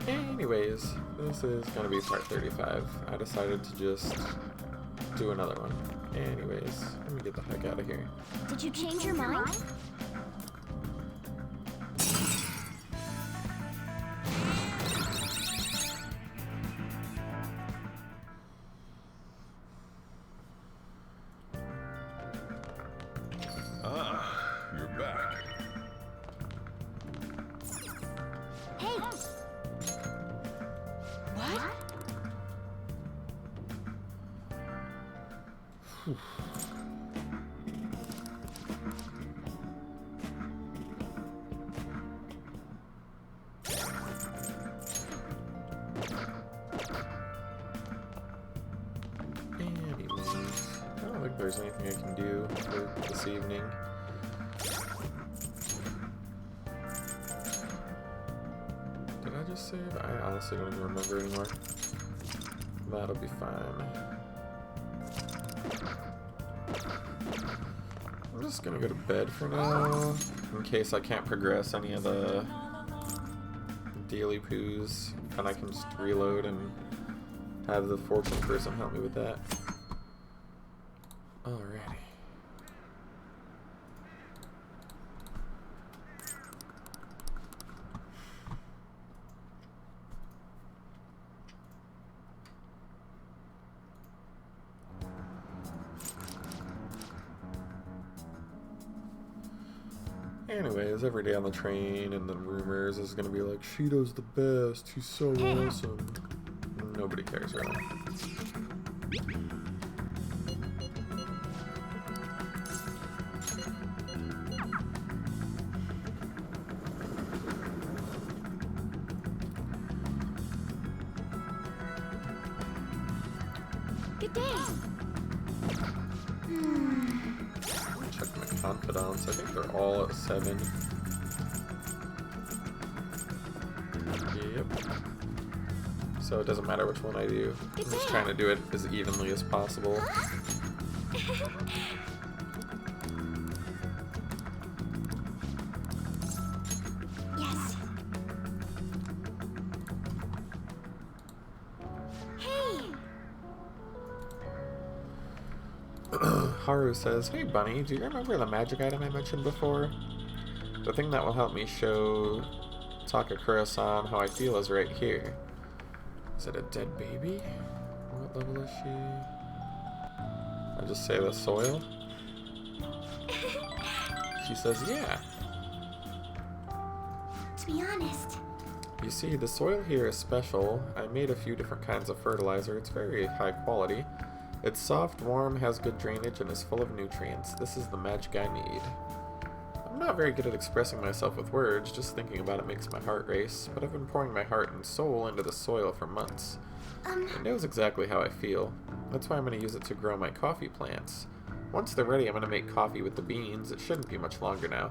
Anyways, this is gonna be part 35. I decided to just do another one. Anyways, let me get the heck out of here. Did you change your mind? Ah, you're back. Hey! What? Anyways, I don't think there's anything I can do for this evening. Did I just save? I honestly don't even remember anymore. That'll be fine. I'm just gonna go to bed for now, in case I can't progress any of the daily poos, and I can just reload and have the fortune person help me with that. Alrighty. Anyways, every day on the train and the rumors is gonna be like, Shido's the best, he's so awesome. Nobody cares really. Good day. Check my confidants. I think they're all at 7. Yep. So it doesn't matter which one I do. I'm just trying to do it as evenly as possible. Yes. Hey! Haru says, "Hey Bunny, do you remember the magic item I mentioned before? The thing that will help me show Takakura-san how I feel is right here." Is it a dead baby? What level is she? I just say the soil? She says, yeah. To be honest, You see, the soil here is special. I made a few different kinds of fertilizer. It's very high quality. It's soft, warm, has good drainage, and is full of nutrients. This is the magic I need. I'm not very good at expressing myself with words. Just thinking about it makes my heart race. But I've been pouring my heart and soul into the soil for months. It knows exactly how I feel. That's why I'm going to use it to grow my coffee plants. Once they're ready, I'm going to make coffee with the beans. It shouldn't be much longer now.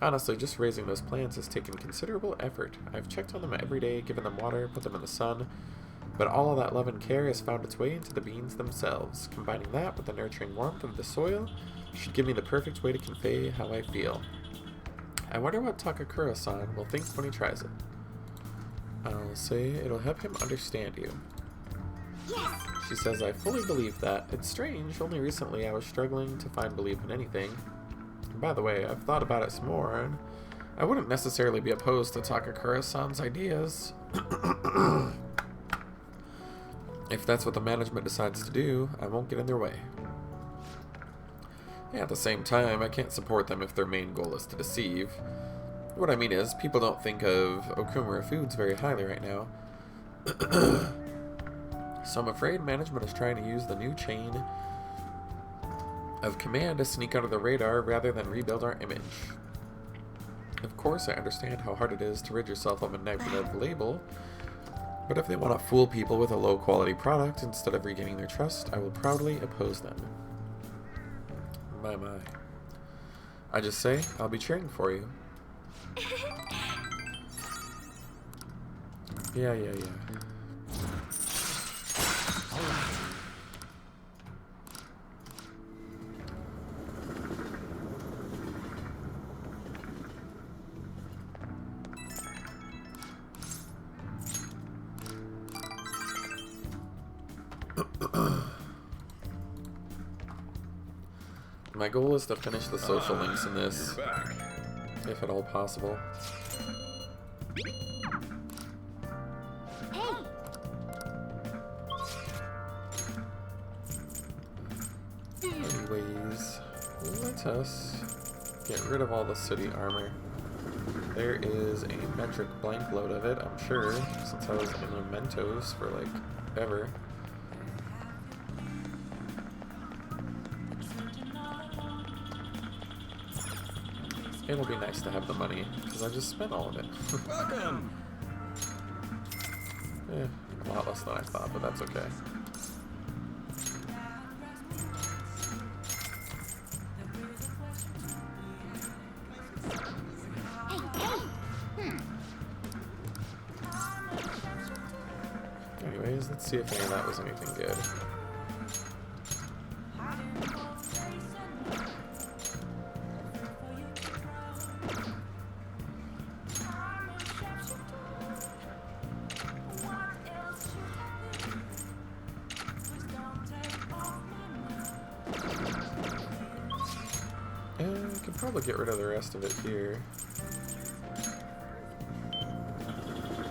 Honestly, just raising those plants has taken considerable effort. I've checked on them every day, given them water, put them in the sun. But all of that love and care has found its way into the beans themselves. Combining that with the nurturing warmth of the soil should give me the perfect way to convey how I feel. I wonder what Takakura-san will think when he tries it. I'll say it'll help him understand you. yes. She says, I fully believe that. It's strange, only recently I was struggling to find belief in anything. And by the way, I've thought about it some more, and I wouldn't necessarily be opposed to Takakura-san's ideas. If that's what the management decides to do, I won't get in their way. At the same time, I can't support them if their main goal is to deceive. What I mean is, people don't think of Okumura Foods very highly right now. So I'm afraid management is trying to use the new chain of command to sneak under the radar rather than rebuild our image. Of course, I understand how hard it is to rid yourself of a negative label, but if they want to fool people with a low-quality product instead of regaining their trust, I will proudly oppose them. My. I just say, I'll be cheering for you. Yeah. My goal is to finish the social links in this, You're back. if at all possible. Hey! Anyways, let us get rid of all the city armor. There is a metric blank load of it, I'm sure, since I was in Mementos for like ever. It'll be nice to have the money, because I just spent all of it. Welcome. A lot less than I thought, but that's okay. Anyways, let's see if any of that was anything good. And we could probably get rid of the rest of it here.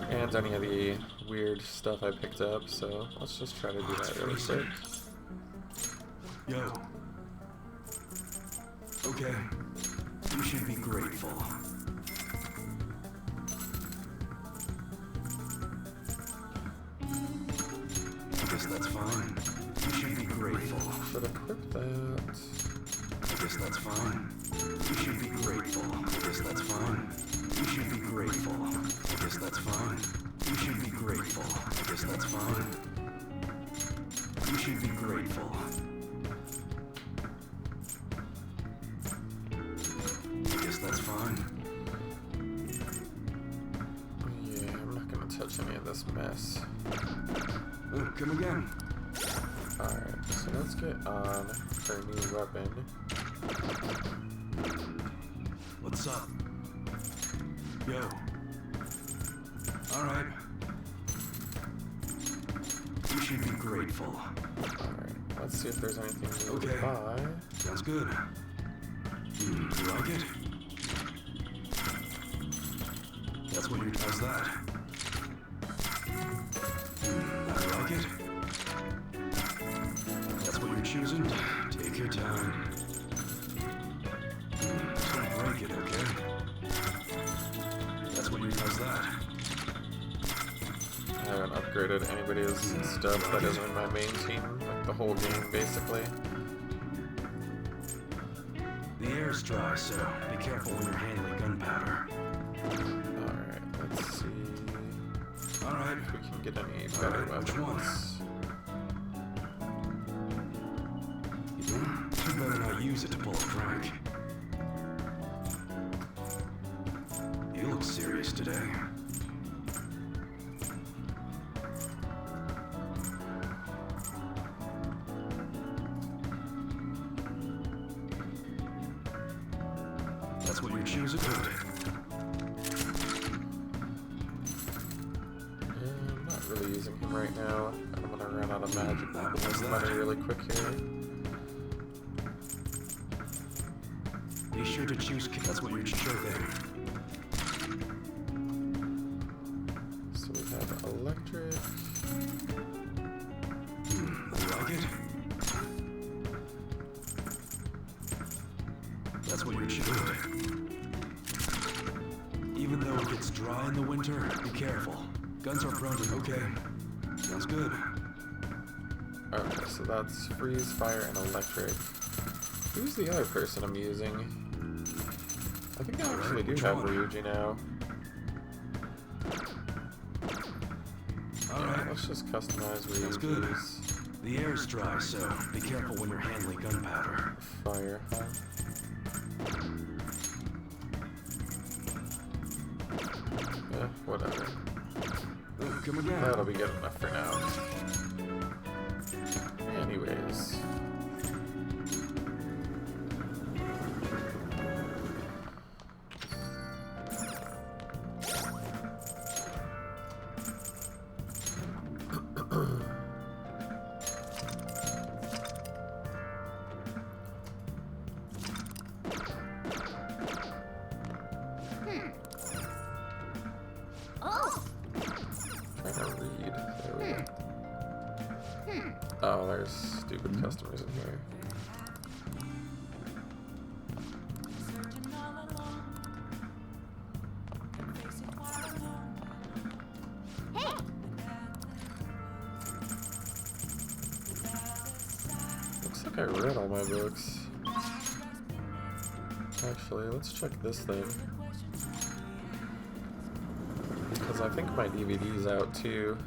And any of the weird stuff I picked up, so let's just try to do that really quick. Yo. Okay. You should be grateful. I guess that's fine. You should be grateful. Should equip that. I guess that's fine. You should be grateful. I guess that's fine. You should be grateful. I guess that's fine. You should be grateful. I guess that's fine. You should be grateful. I guess that's fine. Yeah, I'm not gonna touch any of this mess. Come again. Alright, so let's get on her new weapon. What's up? Yo. Alright. You should be grateful. Alright, let's see if there's anything new to Okay. buy. Sounds good. You like it? That's what how's that? I like it. That's what you're choosing? Take your time. Don't break it, okay? That's what how's that? I haven't upgraded anybody's stuff that isn't in my main team, like the whole game basically. The air's dry, so be careful when you're handling gunpowder. Alright, let's see Alright. if we can get any better Alright, which one? weapons. You better not use it to pull a prank. You look serious today. That's what you're choosing? I'm not really using him right now. I'm gonna run out of magic How's that? money really quick here. Be sure to choose. That's what you're choosing. So we have electric. You like it? That's what you're choosing. Even though it gets dry in the winter, be careful. Guns are prone to. Okay. Sounds good. Okay, so that's freeze, fire, and electric. Who's the other person I'm using? I think I actually do which have one? Ryuji now. Yeah, Alright. let's just customize Sounds good. Ryuji's The air's dry, so be careful when you're handling gunpowder. fire. Yeah, whatever. Come again. That'll be good enough for now. Anyways. Oh, there's stupid customers in here. Hey! Looks like I read all my books. Actually, let's check this thing. Because I think my DVD's out too.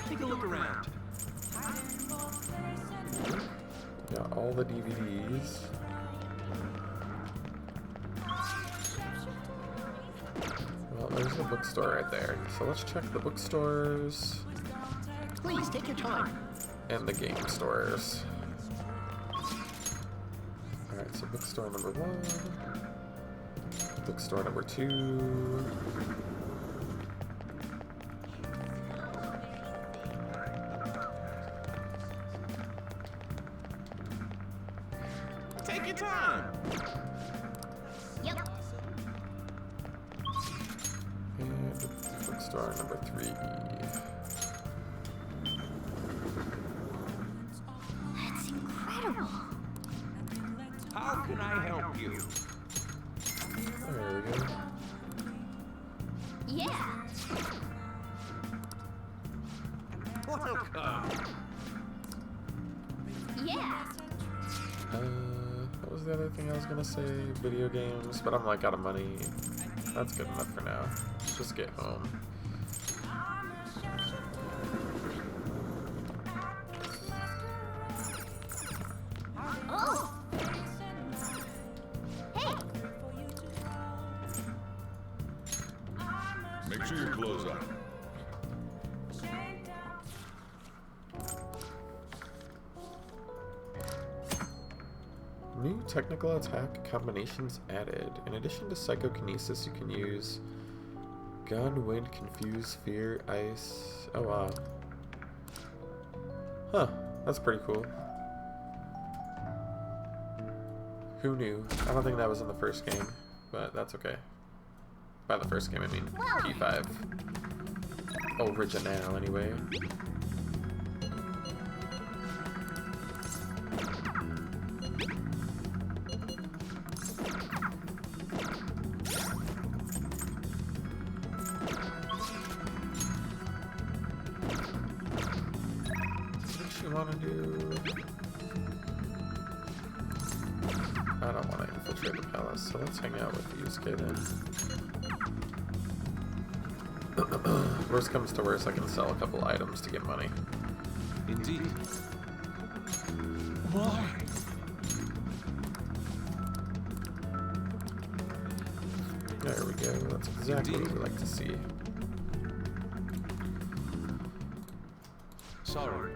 Take a look around. Got all the DVDs. Well, there's the bookstore right there. So let's check the bookstores Please take your time. and the game stores. Alright, so bookstore number 1. Bookstore number 2. Take your time. Yep. And bookstore number 3. That's incredible. How can I help you? There we go. Yeah. Welcome. Yeah. What was the other thing I was gonna say? Video games, but I'm like out of money. That's good enough for now. Let's just get home. Oh! Hey! Make sure your clothes on. New technical attack combinations added. In addition to psychokinesis, you can use gun, wind, confuse, fear, ice. Oh wow. Huh, that's pretty cool. Who knew? I don't think that was in the first game, but that's okay. By the first game, I mean P5. Original, anyway. What you want to do? I don't want to infiltrate the palace, so let's hang out with Yusuke then. Worst comes to worst, I can sell a couple items to get money. Indeed. Why? There we go, that's exactly what we like to see. Sorry.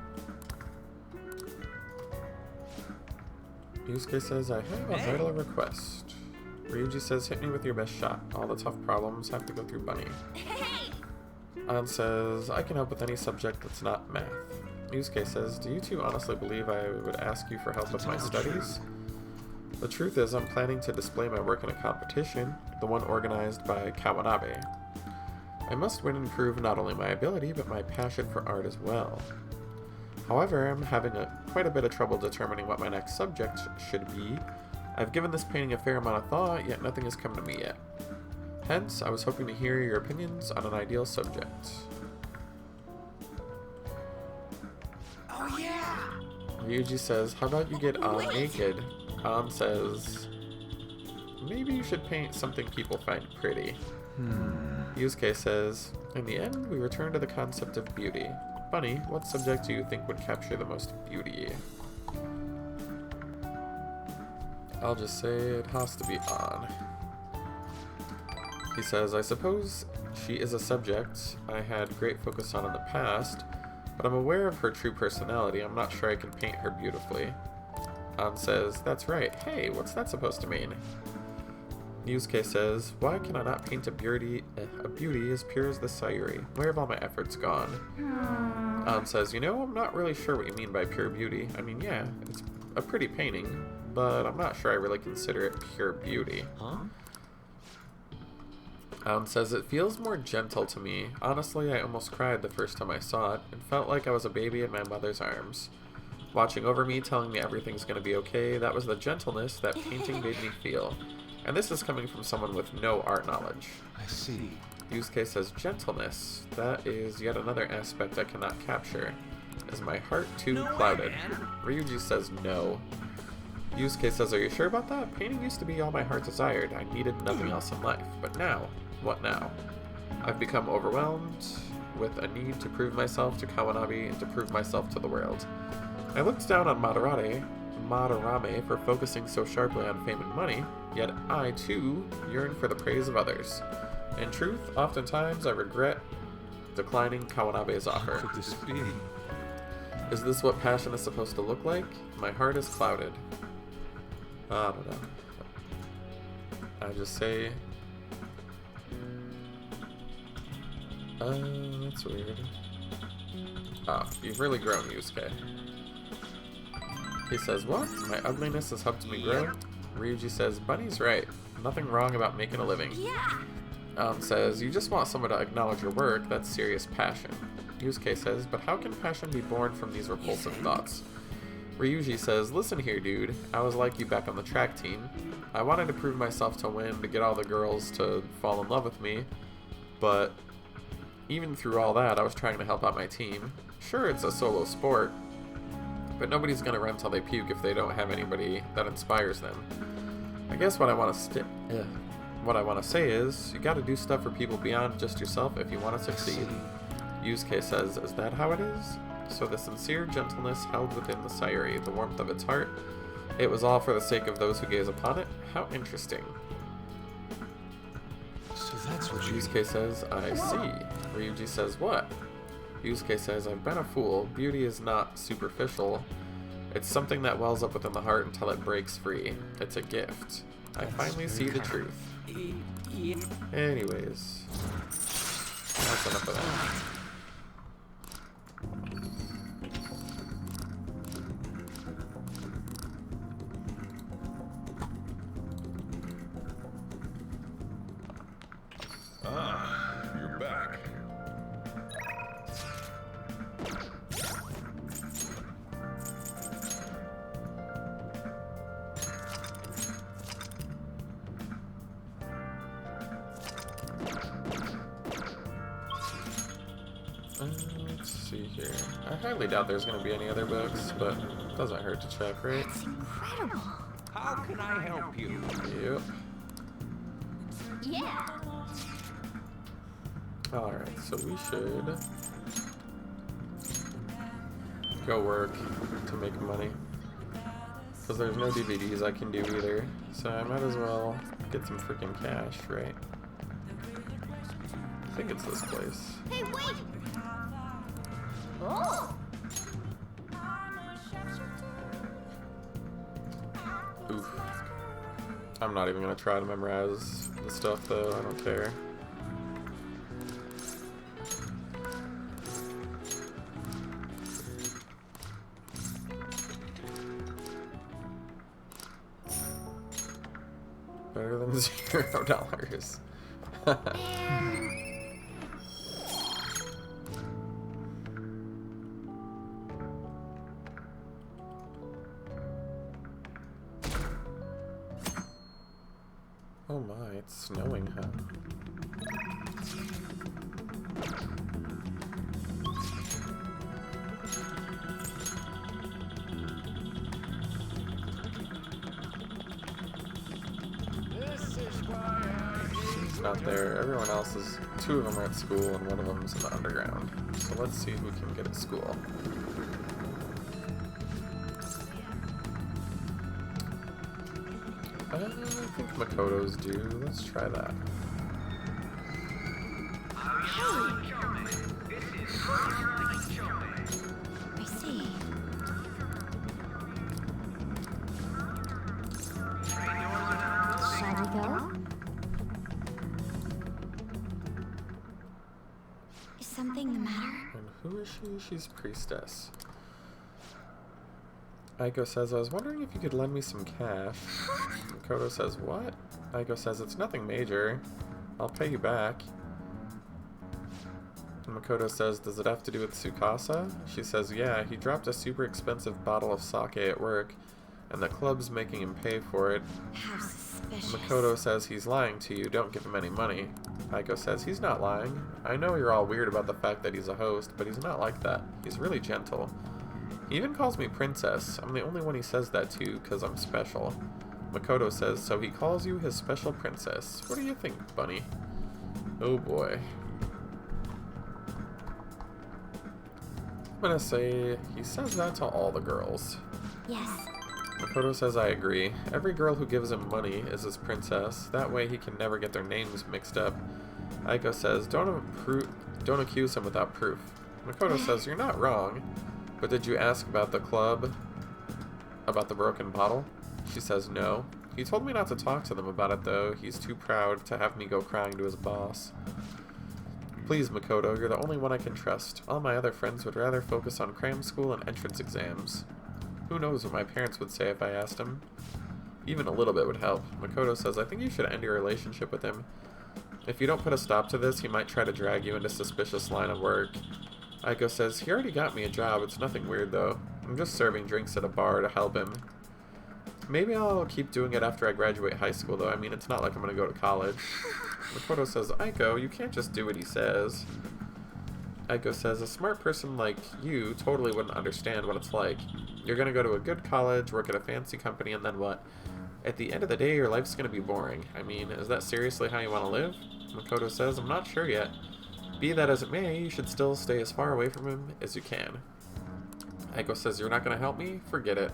Yusuke says, I have a vital request. Ryuji says, hit me with your best shot. All the tough problems have to go through Bunny. Hey! An says, I can help with any subject that's not math. Yusuke says, do you two honestly believe I would ask you for help with my studies? The truth is, I'm planning to display my work in a competition, the one organized by Kawanabe. I must win and prove not only my ability, but my passion for art as well. However, I'm having quite a bit of trouble determining what my next subject should be. I've given this painting a fair amount of thought, yet nothing has come to me yet. Hence, I was hoping to hear your opinions on an ideal subject. Oh yeah. Ryuji says, how about you get naked? An says, maybe you should paint something people find pretty. Yusuke says, in the end, we return to the concept of beauty. Bunny, what subject do you think would capture the most beauty? I'll just say it has to be An. He says, I suppose she is a subject I had great focus on in the past, but I'm aware of her true personality. I'm not sure I can paint her beautifully. An says, that's right. Hey, what's that supposed to mean? Yusuke says, why can I not paint a beauty as pure as the Sayuri? Where have all my efforts gone? An says, you know, I'm not really sure what you mean by pure beauty. I mean, yeah, it's a pretty painting, but I'm not sure I really consider it pure beauty. Huh? Says it feels more gentle to me. Honestly, I almost cried the first time I saw it, and felt like I was a baby in my mother's arms. Watching over me, telling me everything's gonna be okay, that was the gentleness that painting made me feel. And this is coming from someone with no art knowledge. I see. Yusuke says gentleness. That is yet another aspect I cannot capture. Is my heart too clouded? Ryuji says no. Yusuke says, are you sure about that? Painting used to be all my heart desired. I needed nothing else in life. But now, what now? I've become overwhelmed with a need to prove myself to Kawanabe and to prove myself to the world. I looked down on Madarame for focusing so sharply on fame and money, yet I, too, yearn for the praise of others. In truth, oftentimes I regret declining Kawanabe's offer. What could this be? Is this what passion is supposed to look like? My heart is clouded. I don't know. I just say... that's weird. Ah, you've really grown, Yusuke. He says, what? My ugliness has helped me grow? Ryuji says, Bunny's right. Nothing wrong about making a living. Yeah. Says, you just want someone to acknowledge your work, that's serious passion. Yusuke says, but how can passion be born from these repulsive thoughts? Ryuji says, listen here, dude. I was like you back on the track team. I wanted to prove myself to win, to get all the girls to fall in love with me, but even through all that, I was trying to help out my team. Sure, it's a solo sport, but nobody's gonna run till they puke if they don't have anybody that inspires them. I guess what I want to say is, you gotta do stuff for people beyond just yourself if you want to succeed. Yusuke says, is that how it is? So the sincere gentleness held within the Sayuri, the warmth of its heart, it was all for the sake of those who gaze upon it? How interesting. So that's what you... Yusuke says, I see. Ryuji says, what? Yusuke says, I've been a fool. Beauty is not superficial. It's something that wells up within the heart until it breaks free. It's a gift. I finally see the truth. Anyways. That's enough of that. You're back. Let's see here. I highly doubt there's going to be any other books, but it doesn't hurt to check, right? That's incredible. How can I help you? Yep. Yeah. Alright, so we should go work to make money. Because there's no DVDs I can do either. So I might as well get some freaking cash, right? I think it's this place. Hey, wait. Oh. Oof. I'm not even gonna try to memorize the stuff though, I don't care. Better than $0. Oh my, it's snowing, huh? She's not there. Everyone else is... 2 of them are at school and 1 of them is in the underground. So let's see who can get at school. I think Makoto's due. Let's try that. I see. Shall we go? Is something the matter? And who is she? She's priestess. Aiko says, I was wondering if you could lend me some cash. Makoto says, what? Aiko says, it's nothing major. I'll pay you back. Makoto says, does it have to do with Tsukasa? She says, yeah, he dropped a super expensive bottle of sake at work, and the club's making him pay for it. How suspicious. Makoto says, he's lying to you, don't give him any money. Aiko says, he's not lying. I know you're all weird about the fact that he's a host, but he's not like that. He's really gentle. He even calls me princess. I'm the only one he says that to, because I'm special. Makoto says, so he calls you his special princess. What do you think, bunny? Oh boy. I'm gonna say he says that to all the girls. Yes. Makoto says I agree. Every girl who gives him money is his princess. That way he can never get their names mixed up. Aiko says, don't accuse him without proof. Makoto says, you're not wrong. But did you ask about the club? About the broken bottle? She says no. He told me not to talk to them about it though. He's too proud to have me go crying to his boss. Please, Makoto, you're the only one I can trust. All my other friends would rather focus on cram school and entrance exams. Who knows what my parents would say if I asked him? Even a little bit would help. Makoto says, I think you should end your relationship with him. If you don't put a stop to this, he might try to drag you into suspicious line of work. Aiko says, he already got me a job. It's nothing weird, though. I'm just serving drinks at a bar to help him. Maybe I'll keep doing it after I graduate high school, though. I mean, it's not like I'm going to go to college. Makoto says, Aiko, you can't just do what he says. Aiko says, a smart person like you totally wouldn't understand what it's like. You're going to go to a good college, work at a fancy company, and then what? At the end of the day, your life's going to be boring. I mean, is that seriously how you want to live? Makoto says, I'm not sure yet. Be that as it may, you should still stay as far away from him as you can. Aiko says, you're not going to help me? Forget it.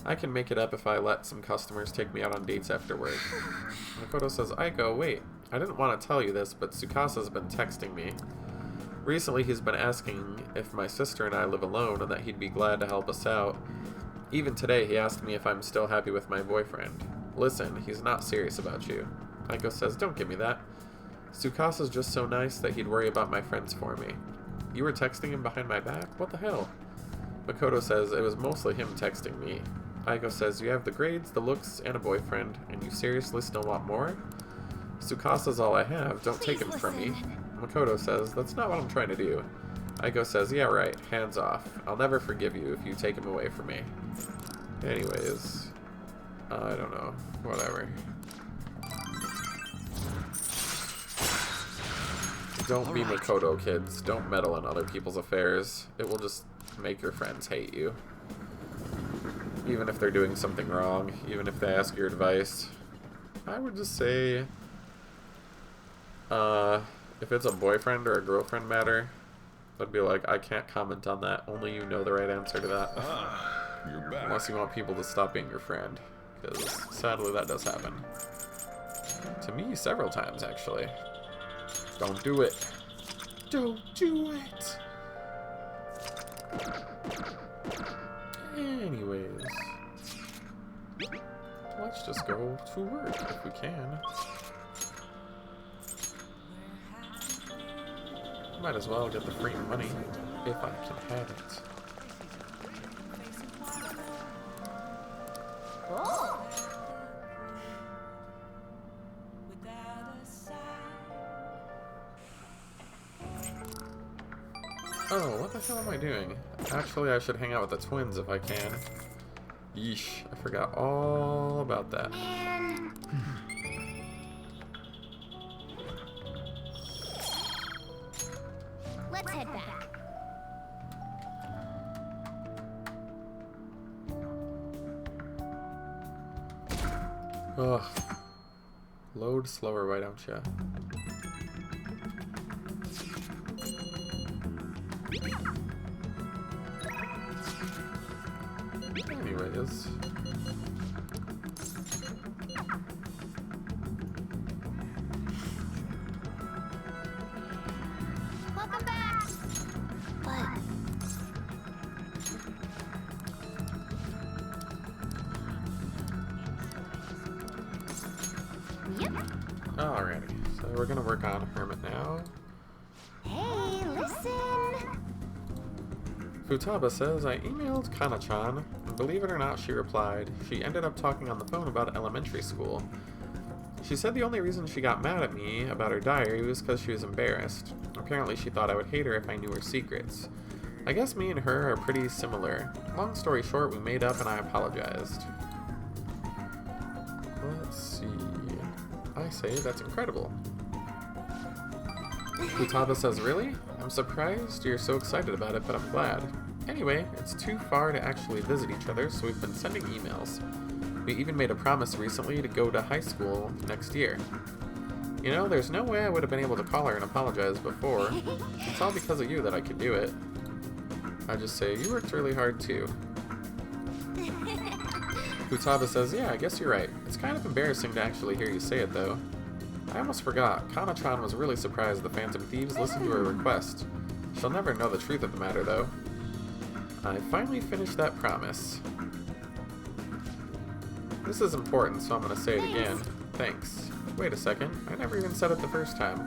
I can make it up if I let some customers take me out on dates after work. Makoto says, Aiko, wait. I didn't want to tell you this, but Tsukasa's been texting me. Recently, he's been asking if my sister and I live alone and that he'd be glad to help us out. Even today, he asked me if I'm still happy with my boyfriend. Listen, he's not serious about you. Aiko says, don't give me that. Tsukasa's just so nice that he'd worry about my friends for me. You were texting him behind my back? What the hell? Makoto says, it was mostly him texting me. Aiko says, you have the grades, the looks, and a boyfriend, and you seriously still want more? Tsukasa's all I have, don't take him from me. Makoto says, that's not what I'm trying to do. Aiko says, yeah right, hands off. I'll never forgive you if you take him away from me. Anyways, I don't know, whatever. Don't be Makoto, kids. Don't meddle in other people's affairs. It will just make your friends hate you. Even if they're doing something wrong, even if they ask your advice. I would just say, if it's a boyfriend or a girlfriend matter, I'd be like, I can't comment on that. Only you know the right answer to that. You're back. Unless you want people to stop being your friend. Because sadly that does happen. To me, several times, actually. Don't do it. Don't do it. Anyways. Let's just go to work if we can. Might as well get the free money if I can have it. Oh, what the hell am I doing? Actually, I should hang out with the twins if I can. Yeesh, I forgot all about that. Man. Let's head back. Ugh. Load slower, why don't ya? Anyways. Welcome back. But yep. Alrighty, so we're gonna work on Hermit now. Hey, listen. Futaba says, I emailed Kana-chan, and believe it or not, she replied. She ended up talking on the phone about elementary school. She said the only reason she got mad at me about her diary was because she was embarrassed. Apparently she thought I would hate her if I knew her secrets. I guess me and her are pretty similar. Long story short, we made up and I apologized. Let's see. I say that's incredible. Futaba says, really? I'm surprised you're so excited about it, but I'm glad. Anyway, it's too far to actually visit each other, so we've been sending emails. We even made a promise recently to go to high school next year. You know, there's no way I would have been able to call her and apologize before. It's all because of you that I could do it. I just say, you worked really hard too. Futaba says, yeah, I guess you're right. It's kind of embarrassing to actually hear you say it, though. I almost forgot. Kana-chan was really surprised the Phantom Thieves listened to her request. She'll never know the truth of the matter, though. I finally finished that promise. This is important, so I'm gonna say it again. Thanks. Wait a second. I never even said it the first time.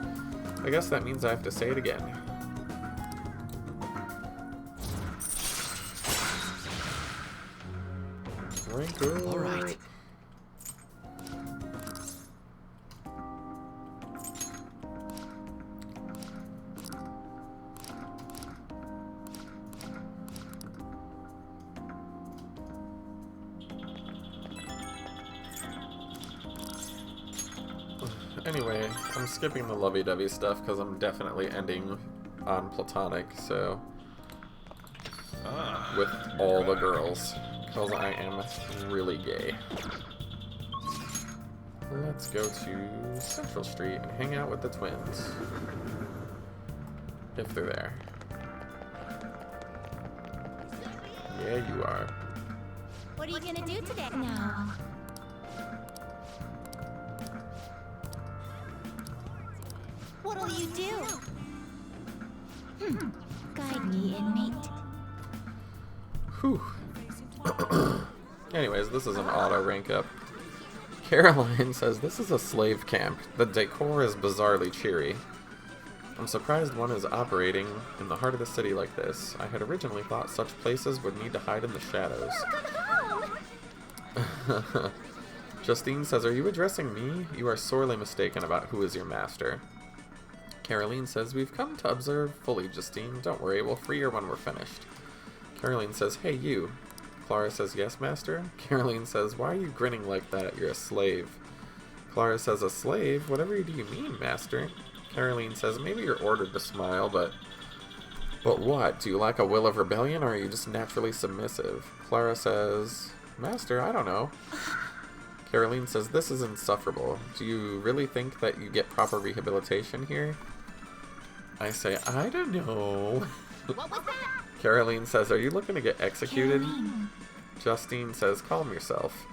I guess that means I have to say it again. Wrinkle. All right. Anyway, I'm skipping the lovey-dovey stuff because I'm definitely ending on platonic, so... with all the girls, because I am really gay. Let's go to Central Street and hang out with the twins. If they're there. Yeah, you are. What are you gonna do today? No. What'll you do? Guide me, inmate. Whew. Anyways, this is an auto rank up. Caroline says, this is a slave camp. The decor is bizarrely cheery. I'm surprised one is operating in the heart of the city like this. I had originally thought such places would need to hide in the shadows. Justine says, are you addressing me? You are sorely mistaken about who is your master. Caroline says, we've come to observe fully, Justine. Don't worry, we'll free her when we're finished. Caroline says, hey, you. Clara says, yes, master? Caroline says, why are you grinning like that? You're a slave. Clara says, a slave? Whatever do you mean, master? Caroline says, maybe you're ordered to smile, but what? Do you lack a will of rebellion, or are you just naturally submissive? Clara says, master, I don't know. Caroline says, this is insufferable. Do you really think that you get proper rehabilitation here? I say, I don't know. What was that? Caroline says, are you looking to get executed? Justine says, calm yourself.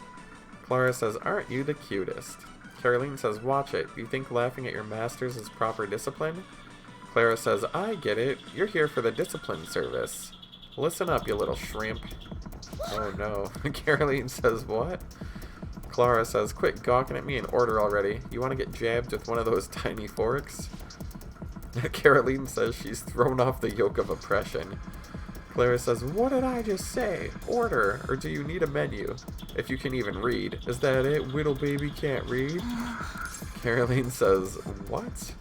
Clara says, aren't you the cutest? Caroline says, watch it. You think laughing at your masters is proper discipline? Clara says, I get it. You're here for the discipline service. Listen up, you little shrimp. Oh no. Caroline says, what? Clara says, quit gawking at me and order already. You want to get jabbed with one of those tiny forks? Caroline says she's thrown off the yoke of oppression. Clara says, what did I just say? Order, or do you need a menu? If you can even read. Is that it? Whittle baby can't read? Caroline says, what?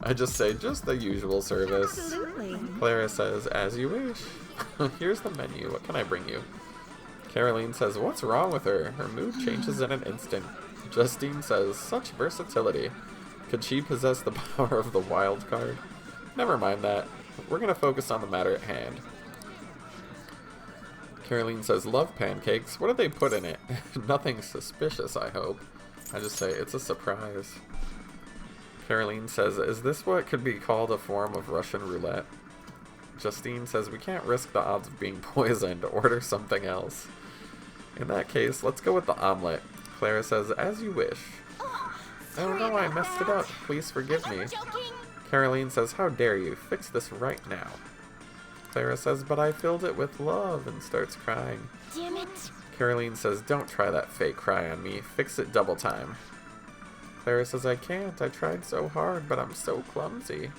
I just say, just the usual service. Absolutely. Clara says, as you wish. Here's the menu. What can I bring you? Caroline says, what's wrong with her? Her mood changes in an instant. Justine says, such versatility. Could she possess the power of the wild card? Never mind that. We're going to focus on the matter at hand. Caroline says, love pancakes. What did they put in it? Nothing suspicious, I hope. I just say, it's a surprise. Caroline says, is this what could be called a form of Russian roulette? Justine says, we can't risk the odds of being poisoned. Order something else. In that case, let's go with the omelet. Clara says, as you wish. Oh no, I messed it up. Please forgive me. Joking. Caroline says, how dare you? Fix this right now. Clara says, but I filled it with love, and starts crying. Damn it. Caroline says, don't try that fake cry on me. Fix it double time. Clara says, I can't. I tried so hard, but I'm so clumsy.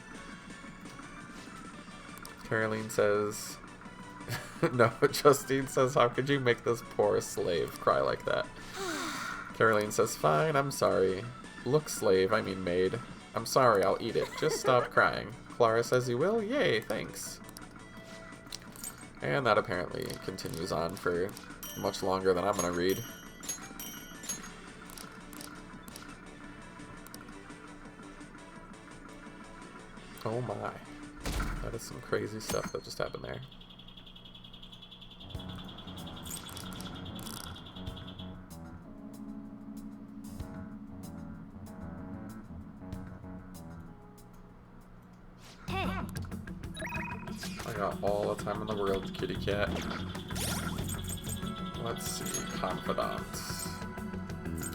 Caroline says, no, Justine says, how could you make this poor slave cry like that? Caroline says, fine, I'm sorry. Look, slave, I mean maid. I'm sorry, I'll eat it. Just stop crying. Clara says you will? Yay, thanks. And that apparently continues on for much longer than I'm gonna read. Oh my. That is some crazy stuff that just happened there. Hey, I got all the time in the world, kitty cat. Let's see, confidants.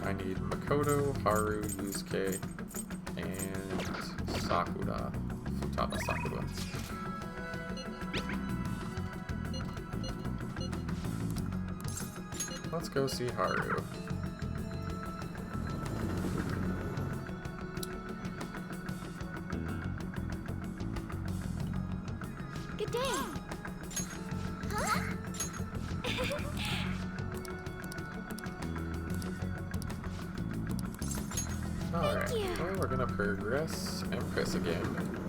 I need Makoto, Haru, Yusuke, and Sakura. Futaba Sakura. Let's go see Haru. good day. Huh? Alright, you. well, we're gonna progress Empress again.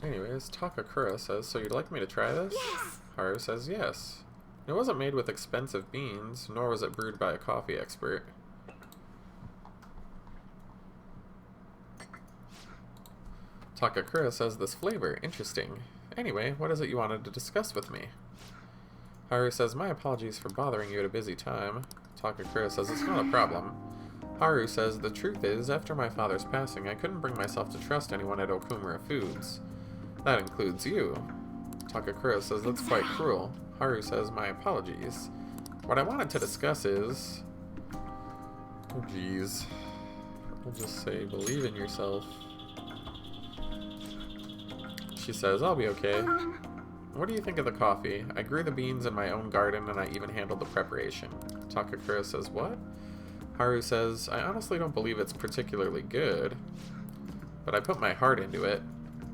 Anyways, Takakura says, so you'd like me to try this? Yes. Haru says yes. It wasn't made with expensive beans, nor was it brewed by a coffee expert. Takakura says this flavor, interesting. Anyway, what is it you wanted to discuss with me? Haru says, my apologies for bothering you at a busy time. Takakura says, it's not a problem. Haru says, the truth is, after my father's passing, I couldn't bring myself to trust anyone at Okumura Foods. That includes you. Takakura says, that's quite cruel. Haru says, my apologies. What I wanted to discuss is... Oh jeez. I'll just say, believe in yourself. She says, I'll be okay. What do you think of the coffee? I grew the beans in my own garden and I even handled the preparation. Takakura says, what? Haru says, I honestly don't believe it's particularly good, but I put my heart into it.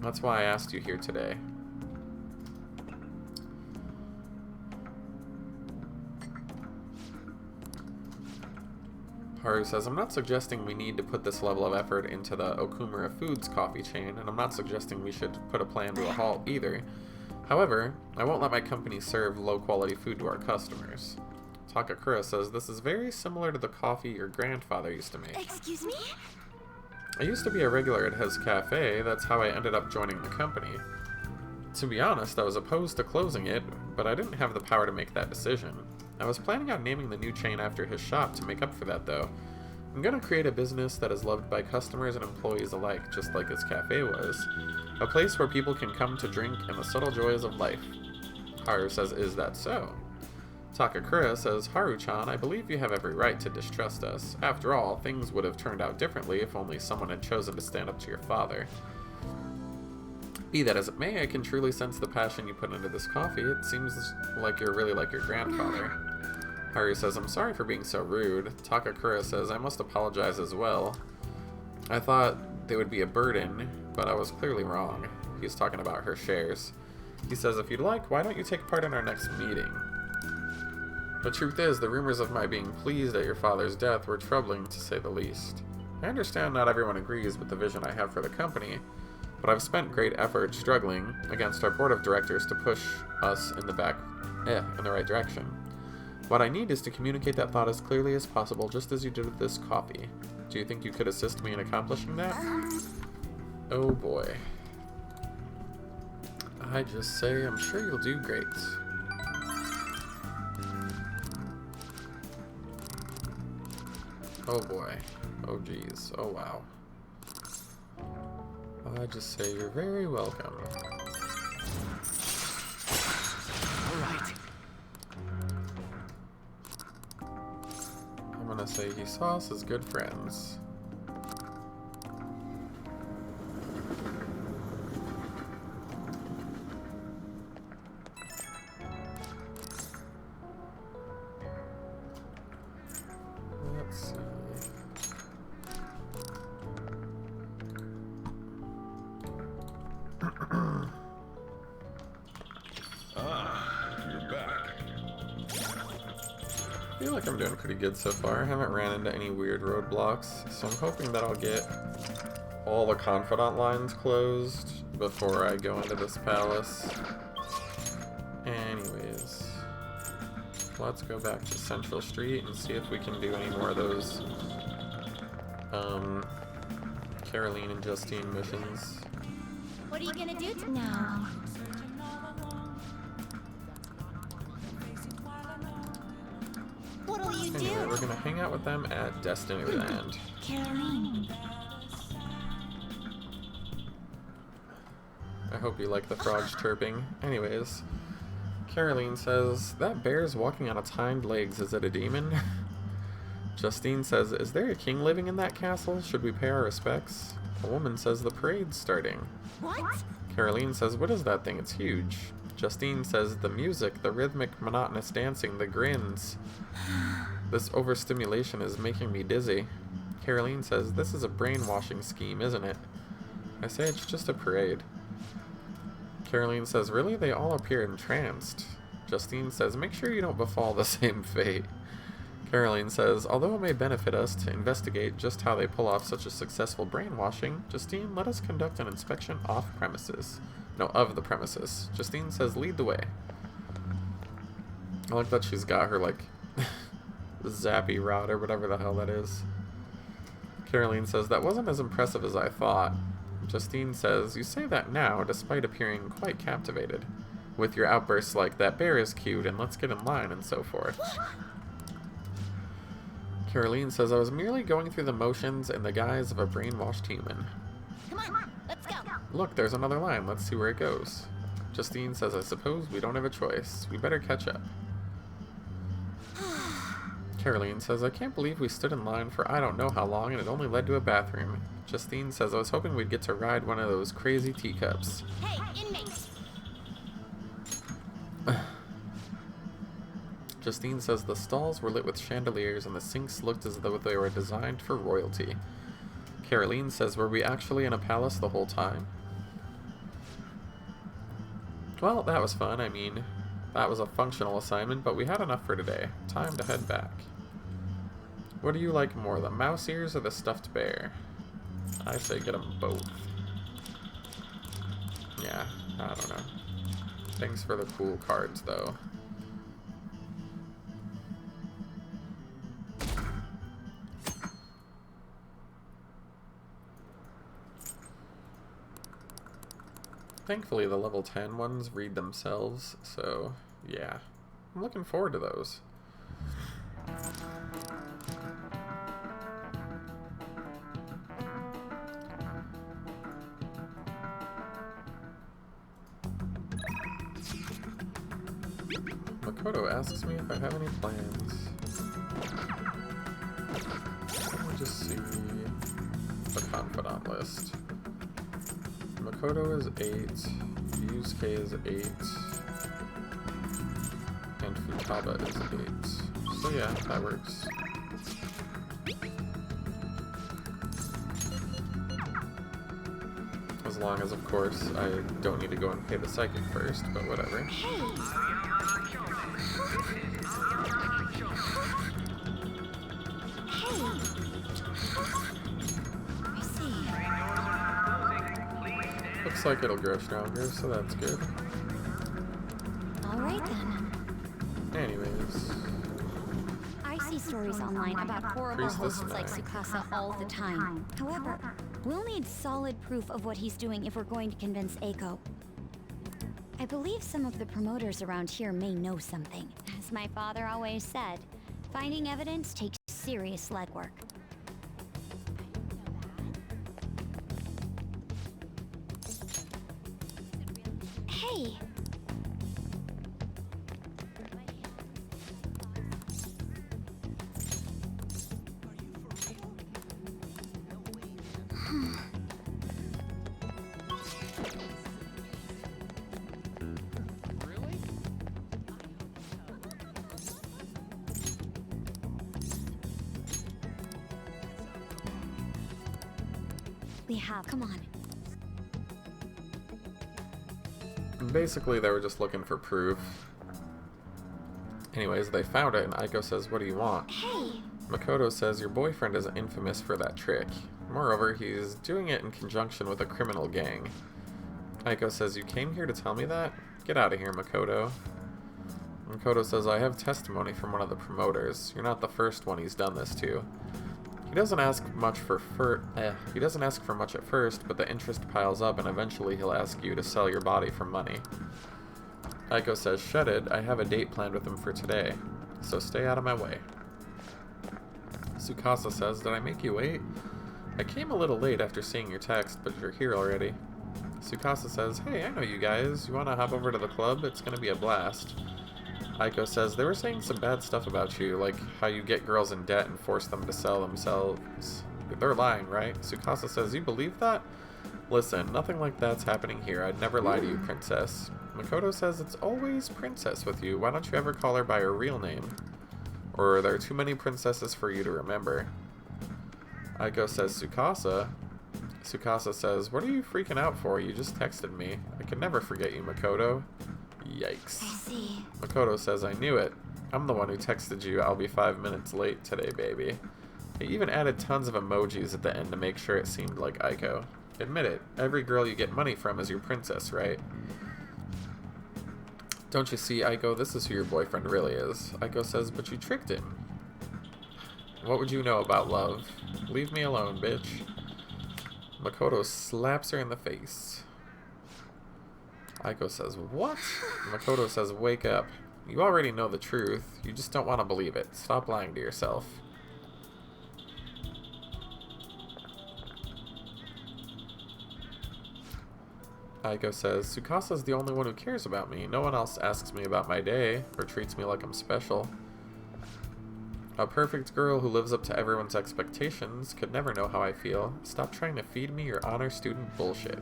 That's why I asked you here today. Haru says, I'm not suggesting we need to put this level of effort into the Okumura Foods coffee chain, and I'm not suggesting we should put a plan to a halt either. However, I won't let my company serve low-quality food to our customers. Takakura says, this is very similar to the coffee your grandfather used to make. Excuse me? I used to be a regular at his cafe, that's how I ended up joining the company. To be honest, I was opposed to closing it, but I didn't have the power to make that decision. I was planning on naming the new chain after his shop to make up for that, though. I'm gonna create a business that is loved by customers and employees alike, just like his cafe was. A place where people can come to drink in the subtle joys of life. Haru says, is that so? Takakura says, Haru-chan, I believe you have every right to distrust us. After all, things would have turned out differently if only someone had chosen to stand up to your father. Be that as it may, I can truly sense the passion you put into this coffee. It seems like you're really like your grandfather. Haru says, I'm sorry for being so rude. Takakura says, I must apologize as well. I thought they would be a burden, but I was clearly wrong. He's talking about her shares. He says, if you'd like, why don't you take part in our next meeting? The truth is, the rumors of my being pleased at your father's death were troubling, to say the least. I understand not everyone agrees with the vision I have for the company, but I've spent great effort struggling against our board of directors to push us in the right direction. What I need is to communicate that thought as clearly as possible, just as you did with this coffee. Do you think you could assist me in accomplishing that? Oh boy. I just say I'm sure you'll do great. Oh boy. Oh geez. Oh wow. I just say you're very welcome. Alright. I'm gonna say he saw us as good friends. Let's see. Ah, you're back. feel like I'm doing pretty good so far. I haven't ran into any weird roadblocks, so I'm hoping that I'll get all the confidant lines closed before I go into this palace. Anyways, let's go back to Central Street and see if we can do any more of those Caroline and Justine missions. What are you gonna do now? What'll you Anyway, do? we're gonna hang out with them at Destinyland. Caroline. I hope you like the frogs chirping. Anyways, Caroline says, that bear's walking on its hind legs. Is it a demon? Justine says, is there a king living in that castle? Should we pay our respects? A woman says, the parade's starting. What? Caroline says, what is that thing? It's huge. Justine says, the music, the rhythmic, monotonous dancing, the grins. This overstimulation is making me dizzy. Caroline says, this is a brainwashing scheme, isn't it? I say it's just a parade. Caroline says, really? They all appear entranced. Justine says, make sure you don't befall the same fate. Caroline says, although it may benefit us to investigate just how they pull off such a successful brainwashing, Justine, let us conduct an inspection of the premises. Justine says, lead the way. I like that she's got her, like, zappy rod or whatever the hell that is. Caroline says, that wasn't as impressive as I thought. Justine says, you say that now, despite appearing quite captivated, with your outbursts like, that bear is cute, and let's get in line, and so forth. Caroline says, I was merely going through the motions in the guise of a brainwashed human. Come on, let's go. Look, there's another line. Let's see where it goes. Justine says, I suppose we don't have a choice. We better catch up. Caroline says, I can't believe we stood in line for I don't know how long and it only led to a bathroom. Justine says, I was hoping we'd get to ride one of those crazy teacups. Hey, inmates. Justine says the stalls were lit with chandeliers and the sinks looked as though they were designed for royalty. Caroline says, were we actually in a palace the whole time? Well, that was fun. I mean, that was a functional assignment, but we had enough for today. Time to head back. What do you like more, the mouse ears or the stuffed bear? I say get them both. Yeah, I don't know. Thanks for the cool cards, though. Thankfully, the level 10 ones read themselves, so yeah. I'm looking forward to those. Makoto asks me if I have any plans. Let me just see the confidant list. Makoto is 8, Yusuke is 8, and Futaba is 8. So yeah, that works. As long as, of course, I don't need to go and pay the psychic first, but whatever. Looks like it'll grow stronger, so that's good. Alright then. Anyways, I see stories online about horrible Priestess hosts like Nine. Tsukasa all the time. However, we'll need solid proof of what he's doing if we're going to convince Eiko. I believe some of the promoters around here may know something. As my father always said, finding evidence takes serious legwork. Hey! We have. Come on. basically they were just looking for proof. Anyways, they found it, and Aiko says, "What do you want?" Hey, Makoto says, "Your boyfriend is infamous for that trick. Moreover, he's doing it in conjunction with a criminal gang." Aiko says, "You came here to tell me that? Get out of here, Makoto." Makoto says, "I have testimony from one of the promoters. You're not the first one he's done this to. He doesn't ask much he doesn't ask for much at first, but the interest piles up, and eventually he'll ask you to sell your body for money." Aiko says, "Shut it. I have a date planned with him for today, so stay out of my way." Tsukasa says, "Did I make you wait? I came a little late after seeing your text, but you're here already." Tsukasa says, "Hey, I know you guys. You want to hop over to the club? It's going to be a blast." Aiko says, "They were saying some bad stuff about you, like how you get girls in debt and force them to sell themselves." They're lying, right? Tsukasa says, "You believe that? Listen, nothing like that's happening here. I'd never lie to you, princess." Makoto says, "It's always princess with you. Why don't you ever call her by her real name? Or are there too many princesses for you to remember?" Aiko says, "Tsukasa." Tsukasa says, "What are you freaking out for? You just texted me. I could never forget you, Makoto." Yikes. I see. Makoto says, "I knew it. I'm the one who texted you I'll be 5 minutes late today, baby." He even added tons of emojis at the end to make sure it seemed like Aiko. Admit it, every girl you get money from is your princess, right? "Don't you see, Aiko, this is who your boyfriend really is." Aiko says, "But you tricked him." "What would you know about love? Leave me alone, bitch." Makoto slaps her in the face. Aiko says, "What?" Makoto says, "Wake up. You already know the truth. You just don't want to believe it. Stop lying to yourself." Aiko says, "Tsukasa's the only one who cares about me. No one else asks me about my day or treats me like I'm special. A perfect girl who lives up to everyone's expectations could never know how I feel. Stop trying to feed me your honor student bullshit."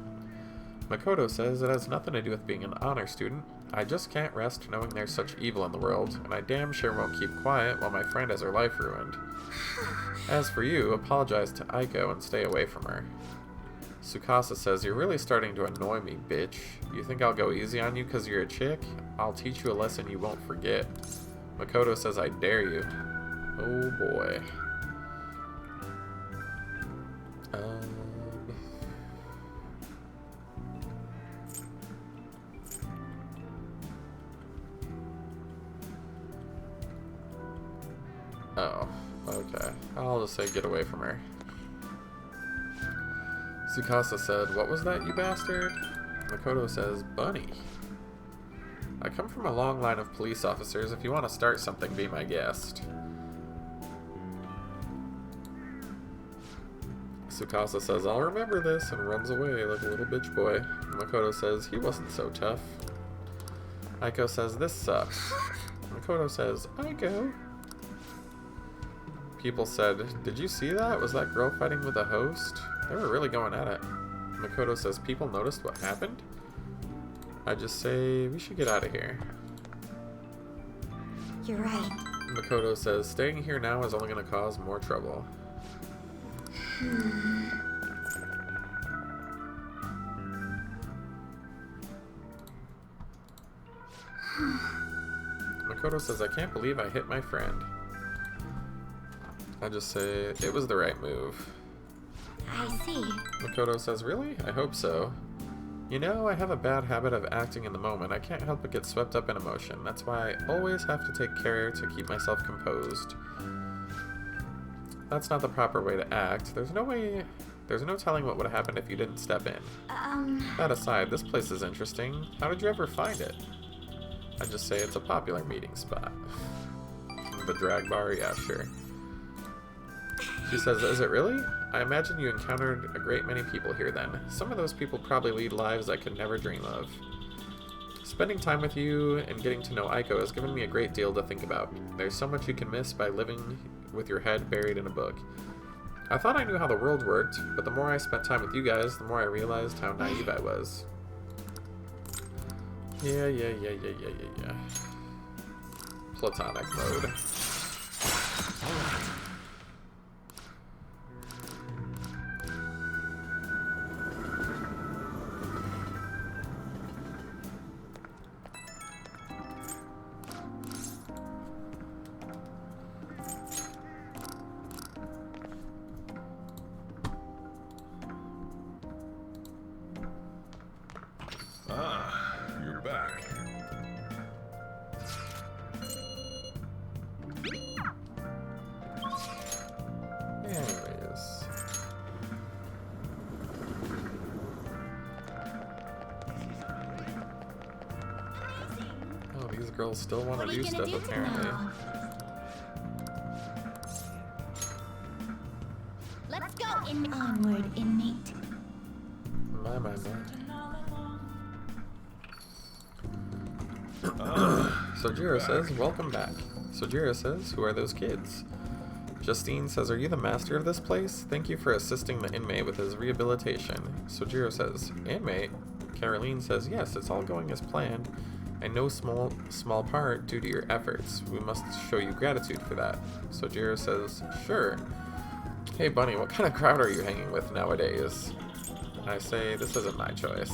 Makoto says, "It has nothing to do with being an honor student. I just can't rest knowing there's such evil in the world, and I damn sure won't keep quiet while my friend has her life ruined. As for you, apologize to Aiko and stay away from her." Tsukasa says, "You're really starting to annoy me, bitch. You think I'll go easy on you because you're a chick? I'll teach you a lesson you won't forget." Makoto says, "I dare you." Oh boy. Oh, okay. I'll just say get away from her. Tsukasa said, "What was that, you bastard?" Makoto says, "Bunny. I come from a long line of police officers. If you want to start something, be my guest." Tsukasa says, "I'll remember this," and runs away like a little bitch boy. Makoto says, "He wasn't so tough." Aiko says, "This sucks." Makoto says, "Aiko." People said, "Did you see that? Was that girl fighting with a host? They were really going at it." Makoto says, "People noticed what happened?" I just say, we should get out of here. You're right. Makoto says, "Staying here now is only going to cause more trouble." Makoto says, "I can't believe I hit my friend." I just say, it was the right move. I see. Makoto says, "Really? I hope so. You know, I have a bad habit of acting in the moment. I can't help but get swept up in emotion. That's why I always have to take care to keep myself composed. That's not the proper way to act. There's no telling what would have happened if you didn't step in. That aside, this place is interesting. How did you ever find it?" I just say it's a popular meeting spot. The drag bar? Yeah, sure. She says, "Is it really? I imagine you encountered a great many people here then. Some of those people probably lead lives I could never dream of. Spending time with you and getting to know Aiko has given me a great deal to think about. There's so much you can miss by living with your head buried in a book. I thought I knew how the world worked, but the more I spent time with you guys, the more I realized how naive I was." Yeah. Platonic mode. girls still want What to are you do gonna stuff, do apparently. now? Let's go, onward, inmate. My. Sojiro says, welcome back. Sojiro says, who are those kids? Justine says, are you the master of this place? Thank you for assisting the inmate with his rehabilitation. Sojiro says, inmate? Caroline says, yes, it's all going as planned. And no small part due to your efforts. We must show you gratitude for that. Sojiro says, sure. Hey Bunny, what kind of crowd are you hanging with nowadays? I say, this isn't my choice.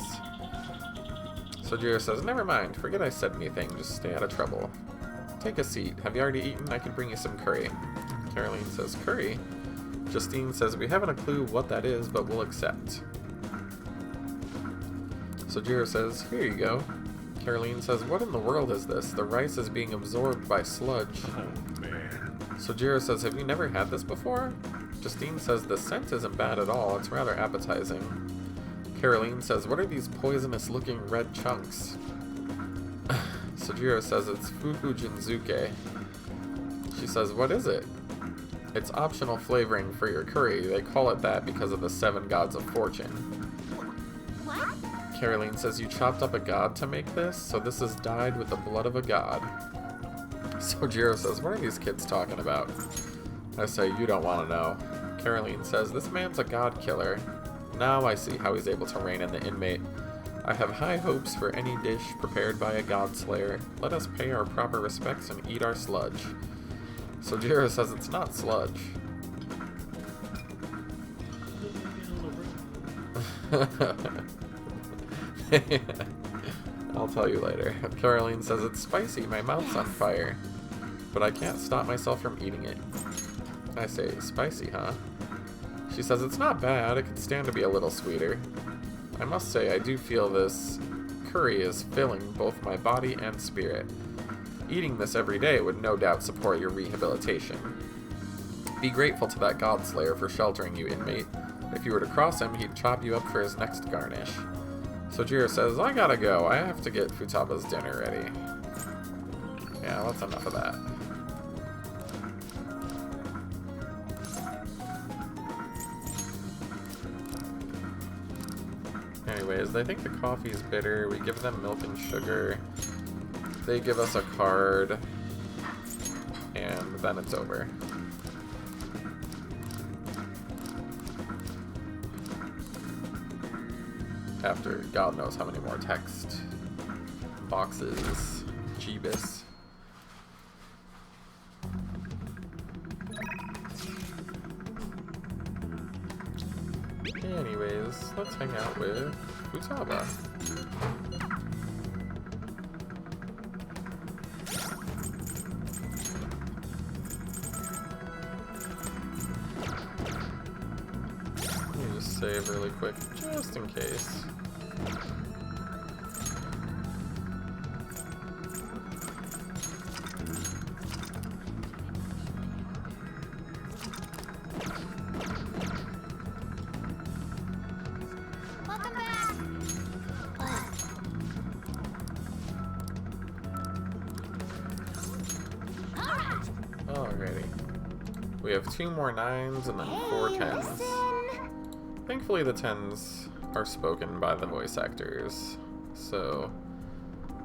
Sojiro says, never mind, forget I said anything, just stay out of trouble. Take a seat. Have you already eaten? I can bring you some curry. Caroline says, curry? Justine says, we haven't a clue what that is, but we'll accept. Sojiro says, here you go. Caroline says, what in the world is this? The rice is being absorbed by sludge. Oh, man. Sojiro says, have you never had this before? Justine says, the scent isn't bad at all, it's rather appetizing. Caroline says, what are these poisonous looking red chunks? Sojiro says, it's fufu jinzuke. She says, what is it? It's optional flavoring for your curry. They call it that because of the 7 gods of fortune. What? Caroline says, you chopped up a god to make this? So this is dyed with the blood of a god. Sojiro says, what are these kids talking about? I say, you don't want to know. Caroline says, this man's a god killer. Now I see how he's able to rein in the inmate. I have high hopes for any dish prepared by a god slayer. Let us pay our proper respects and eat our sludge. Sojiro says it's not sludge. I'll tell you later. Caroline says it's spicy, my mouth's on fire. But I can't stop myself from eating it. I say, spicy, huh? She says it's not bad, it could stand to be a little sweeter. I must say I do feel this curry is filling both my body and spirit. Eating this every day would no doubt support your rehabilitation. Be grateful to that god slayer for sheltering you, inmate. If you were to cross him, he'd chop you up for his next garnish. Sojiro says, I gotta go. I have to get Futaba's dinner ready. Yeah, that's enough of that. Anyways, they think the coffee is bitter. We give them milk and sugar. They give us a card. And then it's over. After God knows how many more text boxes. Jeebus. Anyways, let's hang out with Futaba. Let me just save really quick, just in case. Welcome back. Alright. Alrighty. We have 2 more 9s and then 4 10s. Listen. Thankfully the 10s are spoken by the voice actors, so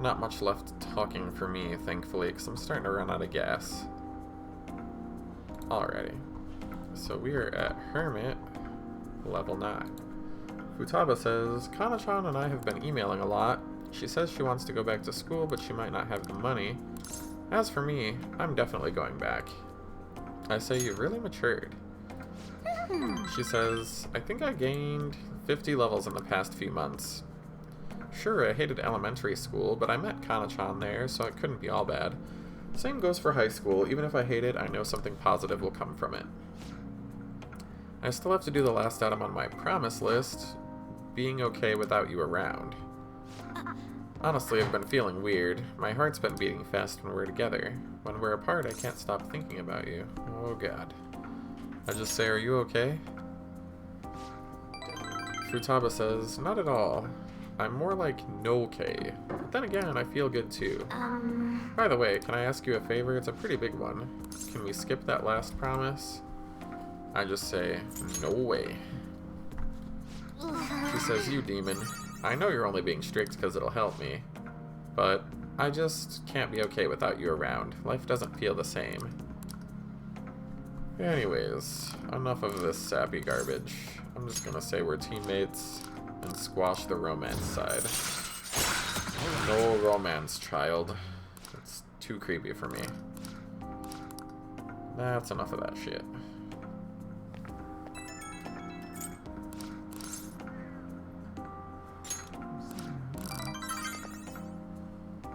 not much left talking for me, thankfully, because I'm starting to run out of gas. Alrighty. So we are at Hermit, level 9. Futaba says, Kana-chan and I have been emailing a lot. She says she wants to go back to school, but she might not have the money. As for me, I'm definitely going back. I say, you've really matured. She says, I think I gained 50 levels in the past few months. Sure, I hated elementary school, but I met Kana-chan there, so it couldn't be all bad. Same goes for high school. Even if I hate it, I know something positive will come from it. I still have to do the last item on my promise list, being okay without you around. Honestly, I've been feeling weird. My heart's been beating fast when we're together. When we're apart, I can't stop thinking about you. Oh god. I just say, are you okay? Futaba says, not at all. I'm more like no-K. But then again, I feel good too. By the way, can I ask you a favor? It's a pretty big one. Can we skip that last promise? I just say, no way. She says, you demon. I know you're only being strict because it'll help me. But I just can't be okay without you around. Life doesn't feel the same. Anyways, enough of this sappy garbage. I'm just gonna say we're teammates and squash the romance side. No romance, child. It's too creepy for me. That's enough of that shit.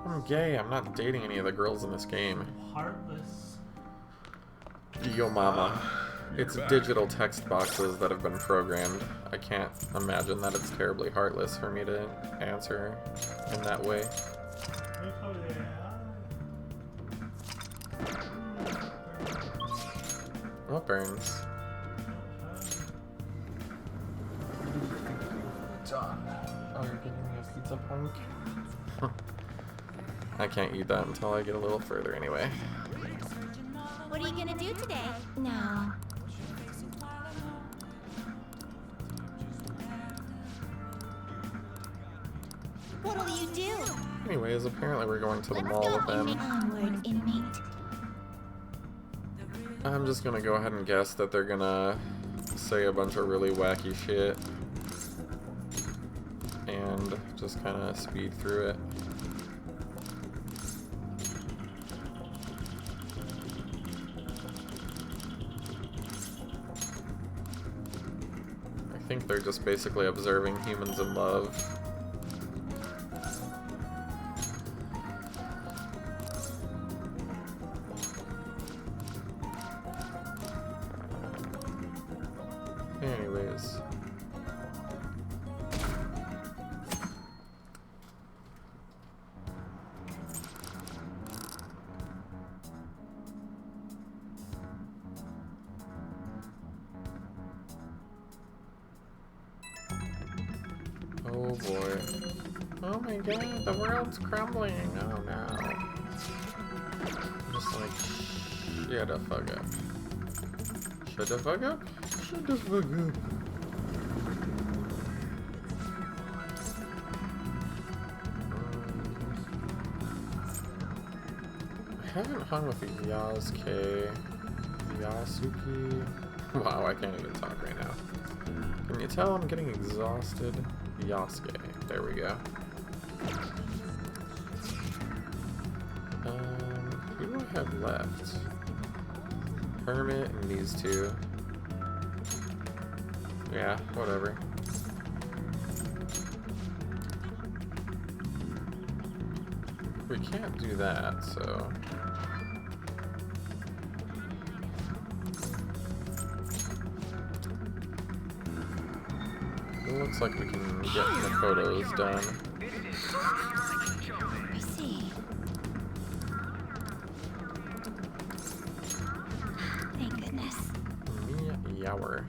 I'm gay. I'm not dating any of the girls in this game. Heartless. Yo mama. It's digital text boxes that have been programmed. I can't imagine that it's terribly heartless for me to answer in that way. Oh, burns. Oh, you're getting me a pizza punk? I can't eat that until I get a little further anyway. What are you gonna do today? No. What'll you do? Anyways, apparently we're going to the mall with them. Onward, inmate. I'm just gonna go ahead and guess that they're gonna say a bunch of really wacky shit and just kind of speed through it. I think they're just basically observing humans in love. Anyways. Oh boy. Oh my god, the world's crumbling. Oh no. Just like, shut the fuck up. Shut the fuck up? Shut the fuck up. I haven't hung with Yasuke. Yasuki. Wow, I can't even talk right now. Can you tell I'm getting exhausted? Yasuke. There we go. Who do I have left? Hermit and these two. Yeah, whatever. We can't do that, so... It looks like we can get the photos done. I see. Thank goodness. Meower.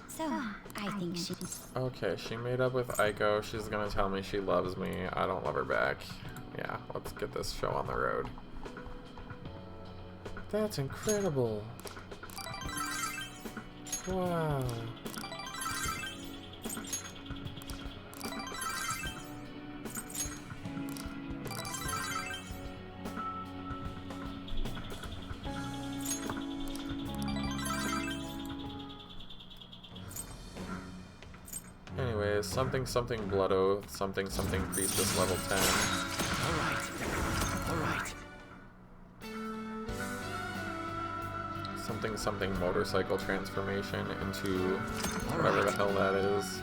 So, I think she... Okay, she made up with Aiko. She's gonna tell me she loves me. I don't love her back. Yeah, let's get this show on the road. That's incredible. Wow. Anyways, something something blood oath, something something priestess level 10. Alright. Something something motorcycle transformation into whatever the hell that is.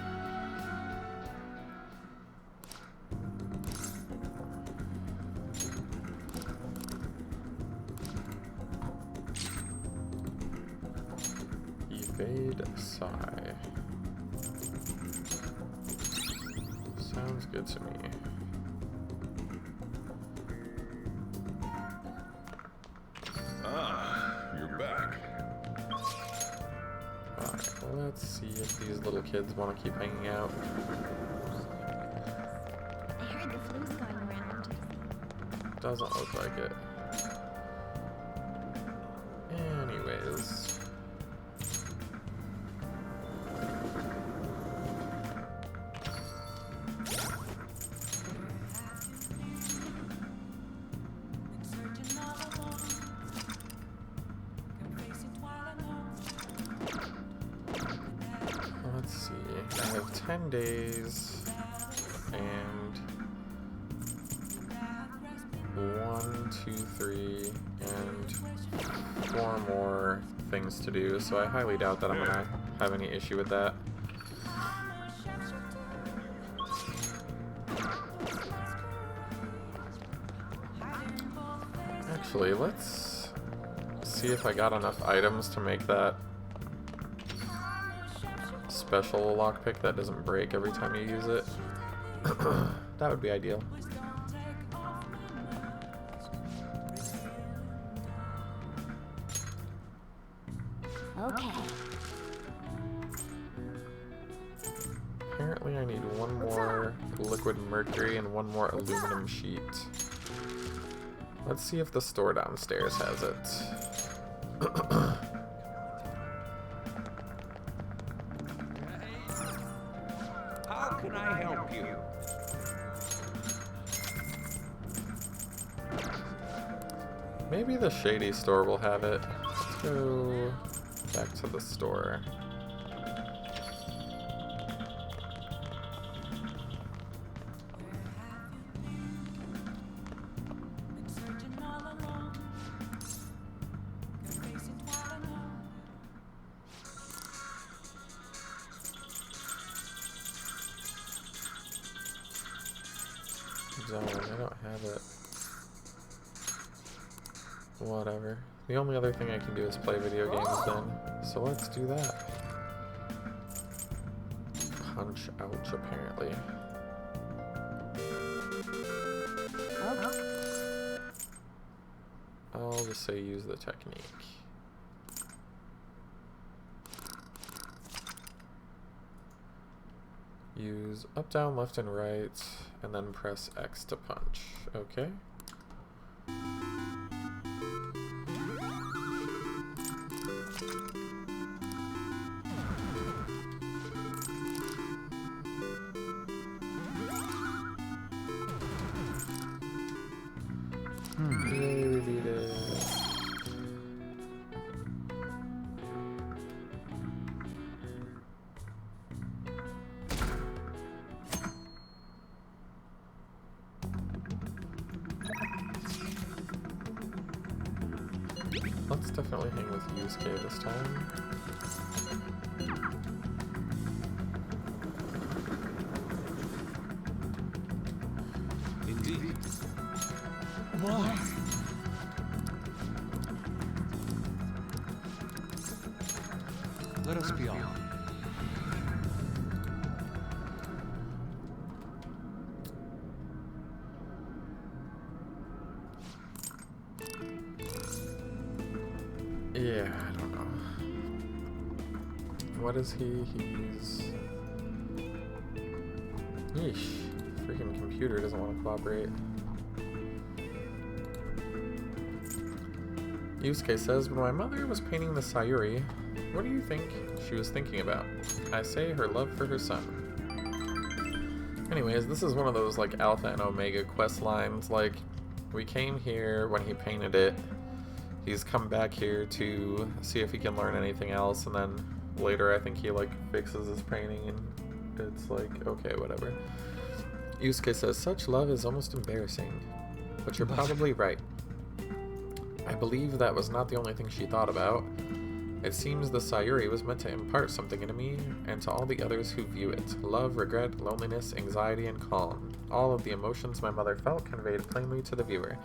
Evade Psy. Sounds good to me. Ah, you're back. Alright, let's see if these little kids want to keep hanging out. I heard the flu's going around. Doesn't look like it. Anyways. Let's see. I have 10 days and 1, 2, 3, and 4 more things to do, so I highly doubt that I'm gonna have any issue with that. Actually, let's see if I got enough items to make that special lockpick that doesn't break every time you use it. That would be ideal. Okay. Apparently I need 1 more liquid mercury and 1 more aluminum sheet. Let's see if the store downstairs has it. How can I help you? Maybe the shady store will have it. Let's go back to the store. Zone, I don't have it. Whatever. The only other thing I can do is play video games then. So let's do that. Punch ouch, apparently. I'll just say use the technique. Use up, down, left, and right, and then press X to punch. Okay. Yay, we beat it. Let's definitely hang with Yusuke this time. Indeed. Why? Let us be on. Yeah, I don't know. What is he? He's... Yeesh. Freaking computer doesn't want to cooperate. Yusuke says, when my mother was painting the Sayuri, what do you think she was thinking about? I say her love for her son. Anyways, this is one of those like Alpha and Omega quest lines. Like, we came here when he painted it. He's come back here to see if he can learn anything else, and then later I think he like fixes his painting and it's like, okay, whatever. Yusuke says, such love is almost embarrassing, but you're probably right. I believe that was not the only thing she thought about. It seems the Sayuri was meant to impart something into me and to all the others who view it. Love, regret, loneliness, anxiety, and calm. All of the emotions my mother felt conveyed plainly to the viewer.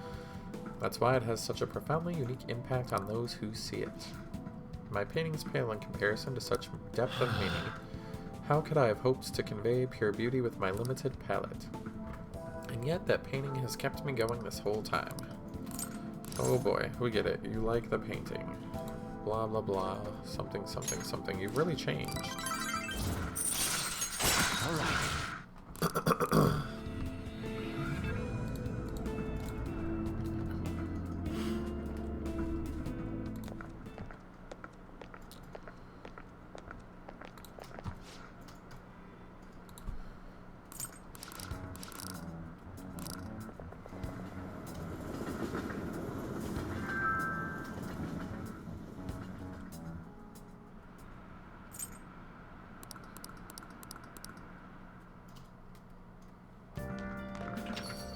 That's why it has such a profoundly unique impact on those who see it. My paintings pale in comparison to such depth of meaning. How could I have hoped to convey pure beauty with my limited palette? And yet that painting has kept me going this whole time. Oh boy, we get it. You like the painting. Blah, blah, blah. Something, something, something. You've really changed. All right.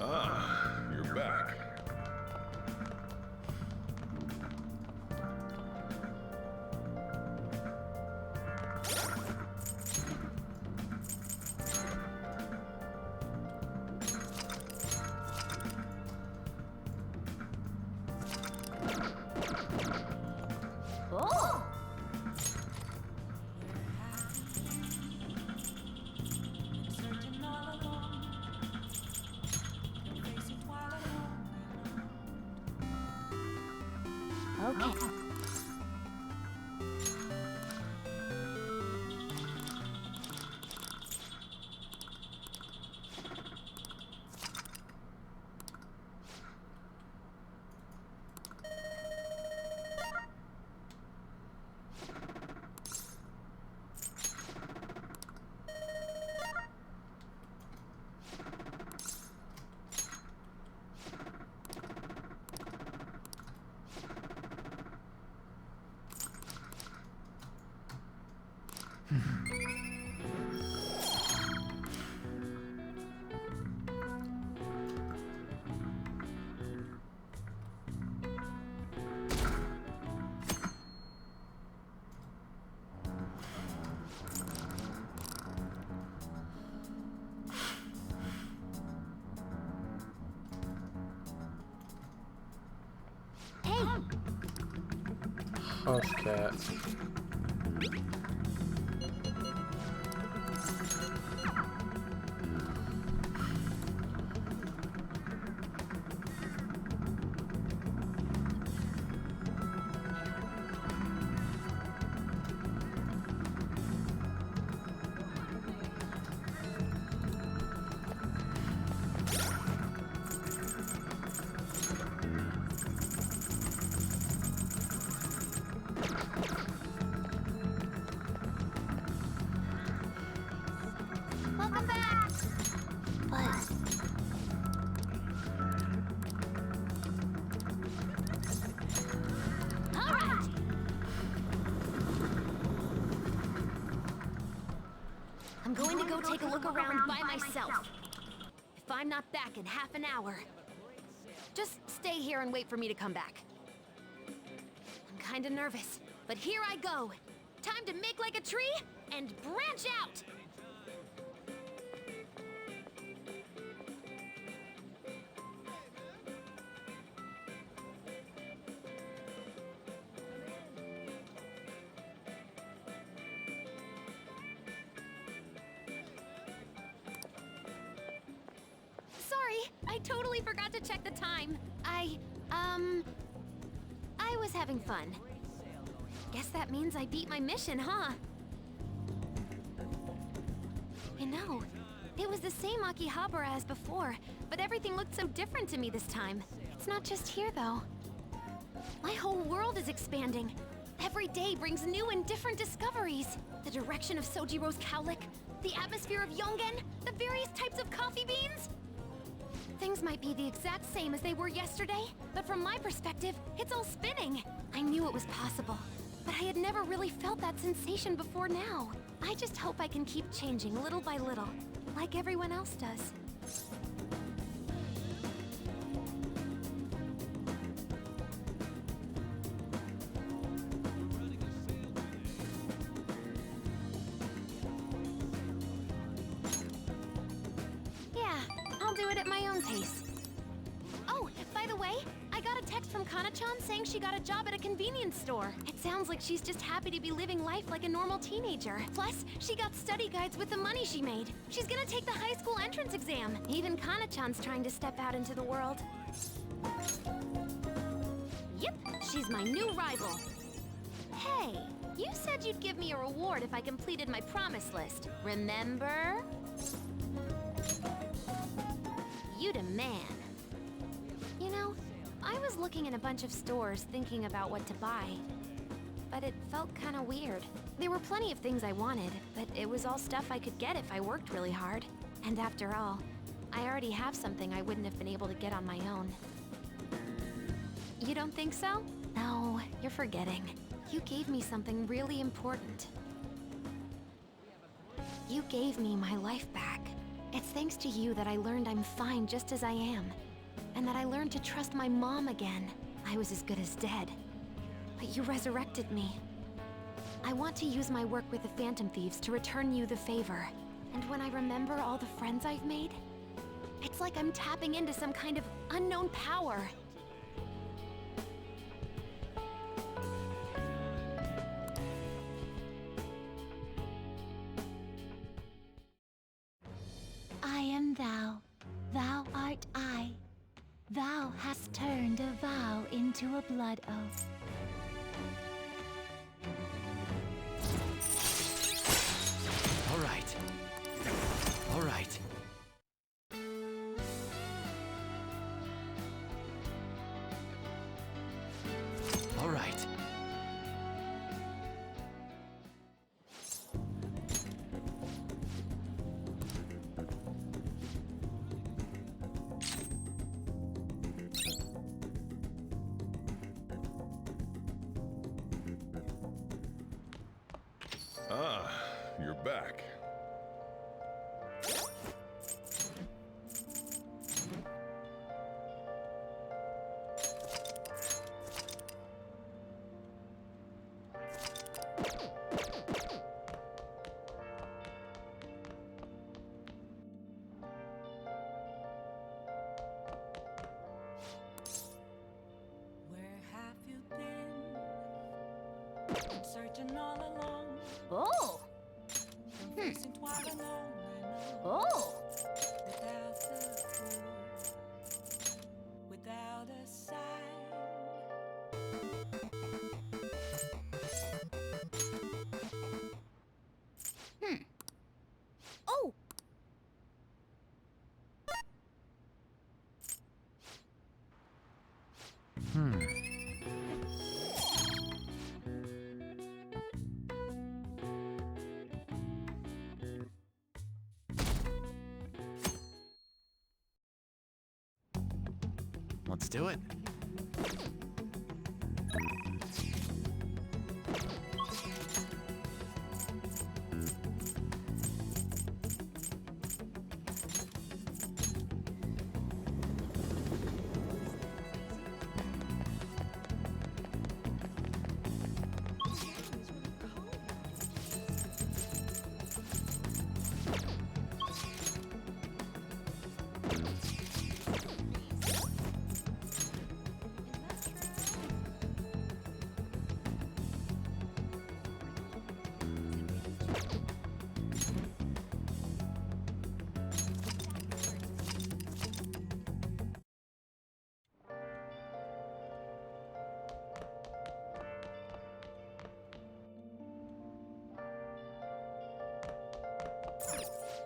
Ah, you're back. Oh! Okay. Hey! Hush, cat. Welcome back! But... Alright! I'm going to go take a look around by myself. If I'm not back in half an hour, just stay here and wait for me to come back. I'm kinda nervous, but here I go. Time to make like a tree and branch out! Sorry, I totally forgot to check the time. I was having fun. Guess that means I beat my mission, huh? You know, it was the same Akihabara as before, but everything looked so different to me this time. It's not just here, though. My whole world is expanding. Every day brings new and different discoveries. The direction of Sojiro's cowlick, the atmosphere of Yongen, the various types of coffee beans. Things might be the exact same as they were yesterday, but from my perspective, it's all spinning. I knew it was possible, but I had never really felt that sensation before now. I just hope I can keep changing little by little, like everyone else does. Yeah, I'll do it at my own pace. Oh, by the way, I got a text from Kana-chan saying she got a job at a convenience store. It sounds like she's just happy to be living life like a normal teenager. Plus, she got study guides with the money she made. She's gonna take the high school entrance exam. Even Kana-chan's trying to step out into the world. Yep, she's my new rival. Hey, you said you'd give me a reward if I completed my promise list. Remember? You the man. You know, I was looking in a bunch of stores thinking about what to buy. But it felt kind of weird. There were plenty of things I wanted, but it was all stuff I could get if I worked really hard. And after all, I already have something I wouldn't have been able to get on my own. You don't think so? No, you're forgetting. You gave me something really important. You gave me my life back. It's thanks to you that I learned I'm fine just as I am. And that I learned to trust my mom again. I was as good as dead. But you resurrected me. I want to use my work with the Phantom Thieves to return you the favor. And when I remember all the friends I've made, it's like I'm tapping into some kind of unknown power. I am thou, thou art I. Thou hast turned a vow into a blood oath. All right. All right. All right. Ah, you're back. Where have you been? Been searching all along, Oh! facing twice alone and alone. Oh! Without the clue, without a sign. Oh! Let's do it.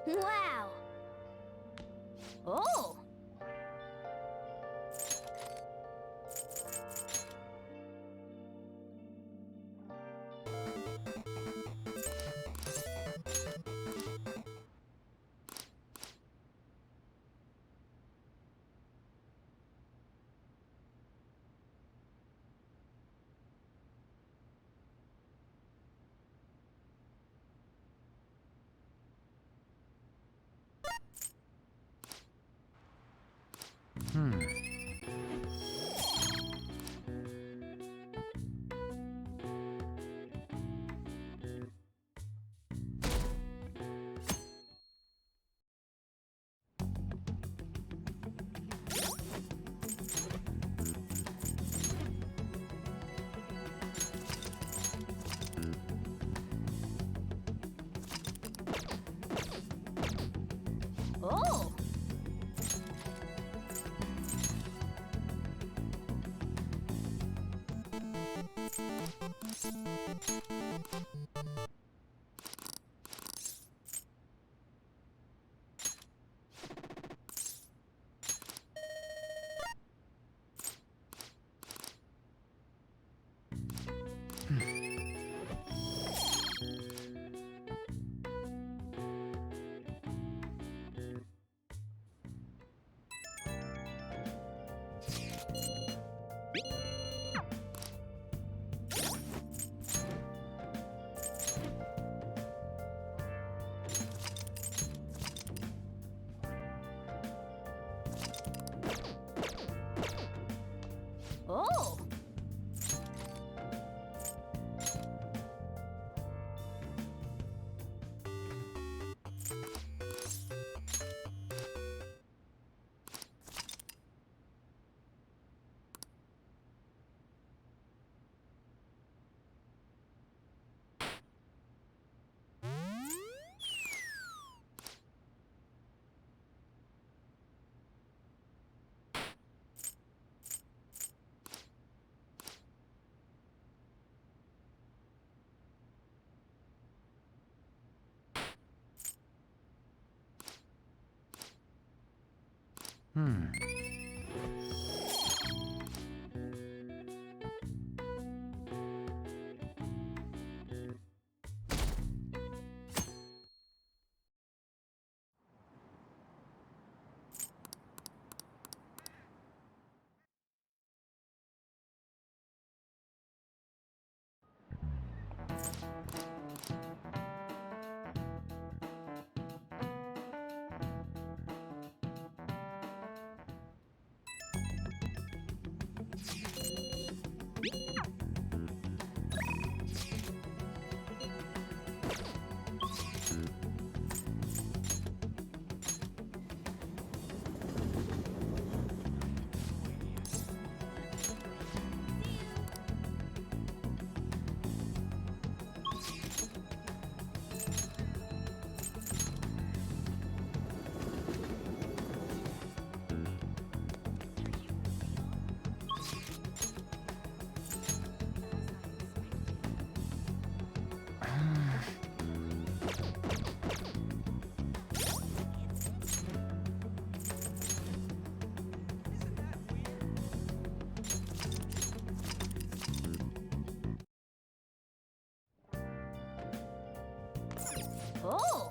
Wow! Oh! Oh! Oh!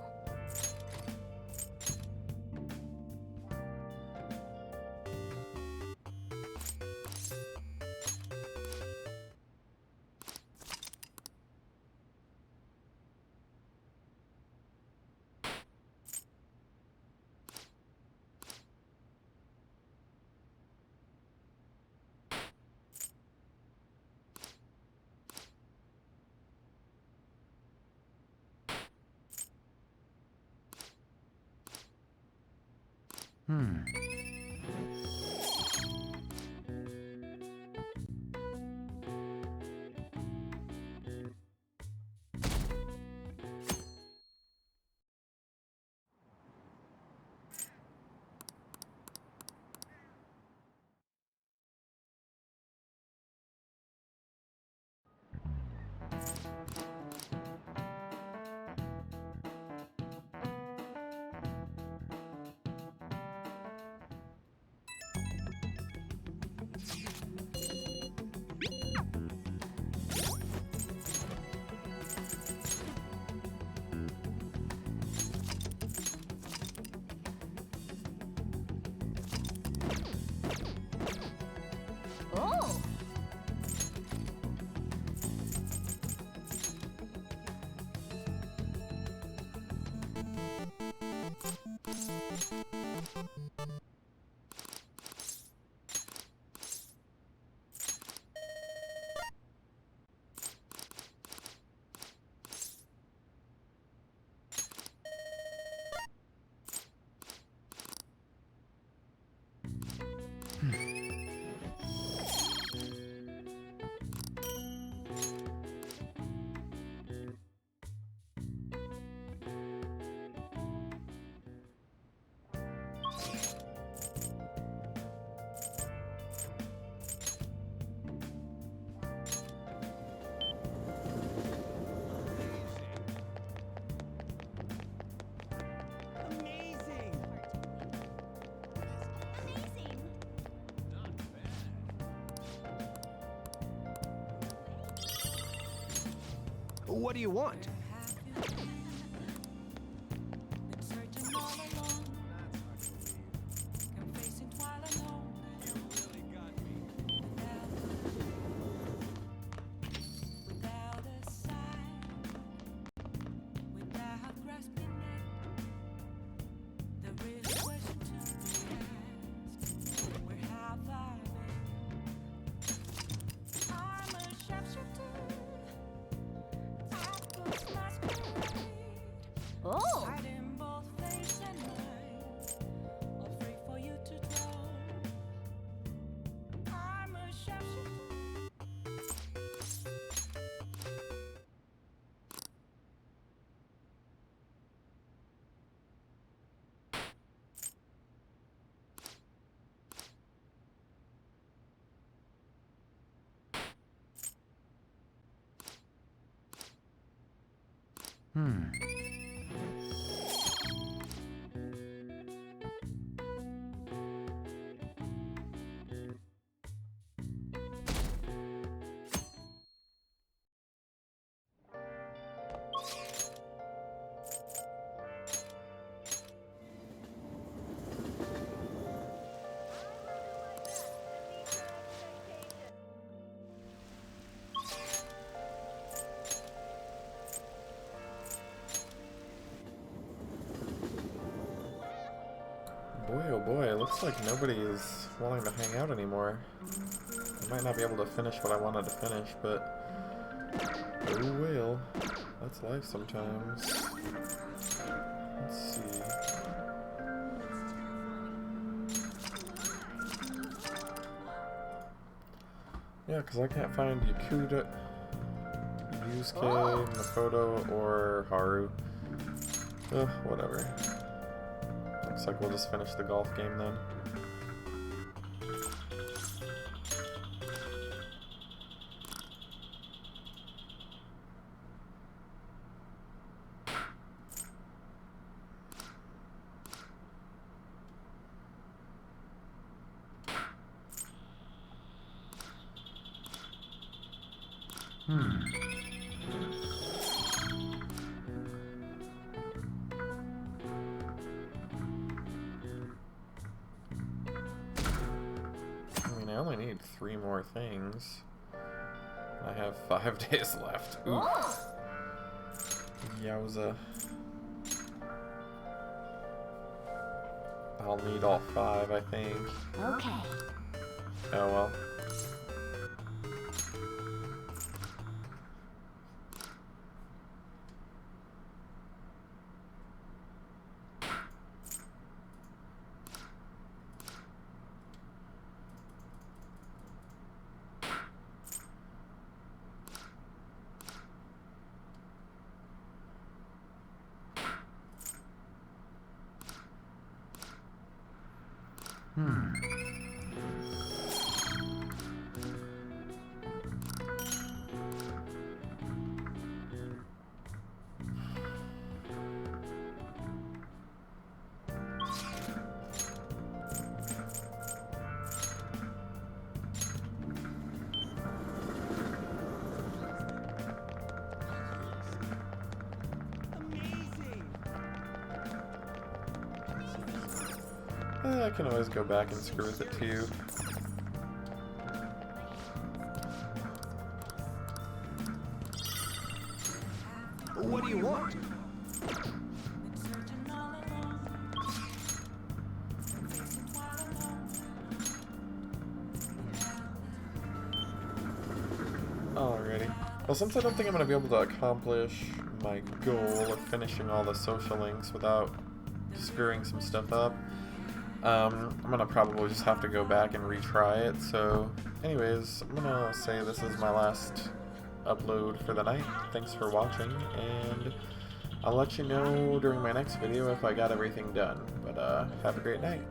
What do you want? Oh! Boy, oh boy, it looks like nobody is wanting to hang out anymore. I might not be able to finish what I wanted to finish, but oh well. That's life sometimes. Let's see. Yeah, because I can't find Yusuke, Makoto, or Haru. Whatever. Looks like we'll just finish the golf game then. I only need 3 more things. I have 5 days left. Ooh. Yowza. I'll need all 5, I think. Okay. Oh well. I can always go back and screw with it too. What do you want? Alrighty. Well, since I don't think I'm going to be able to accomplish my goal of finishing all the social links without screwing some stuff up, I'm going to probably just have to go back and retry it. So, anyways, I'm going to say this is my last upload for the night. Thanks for watching, and I'll let you know during my next video if I got everything done. But, have a great night.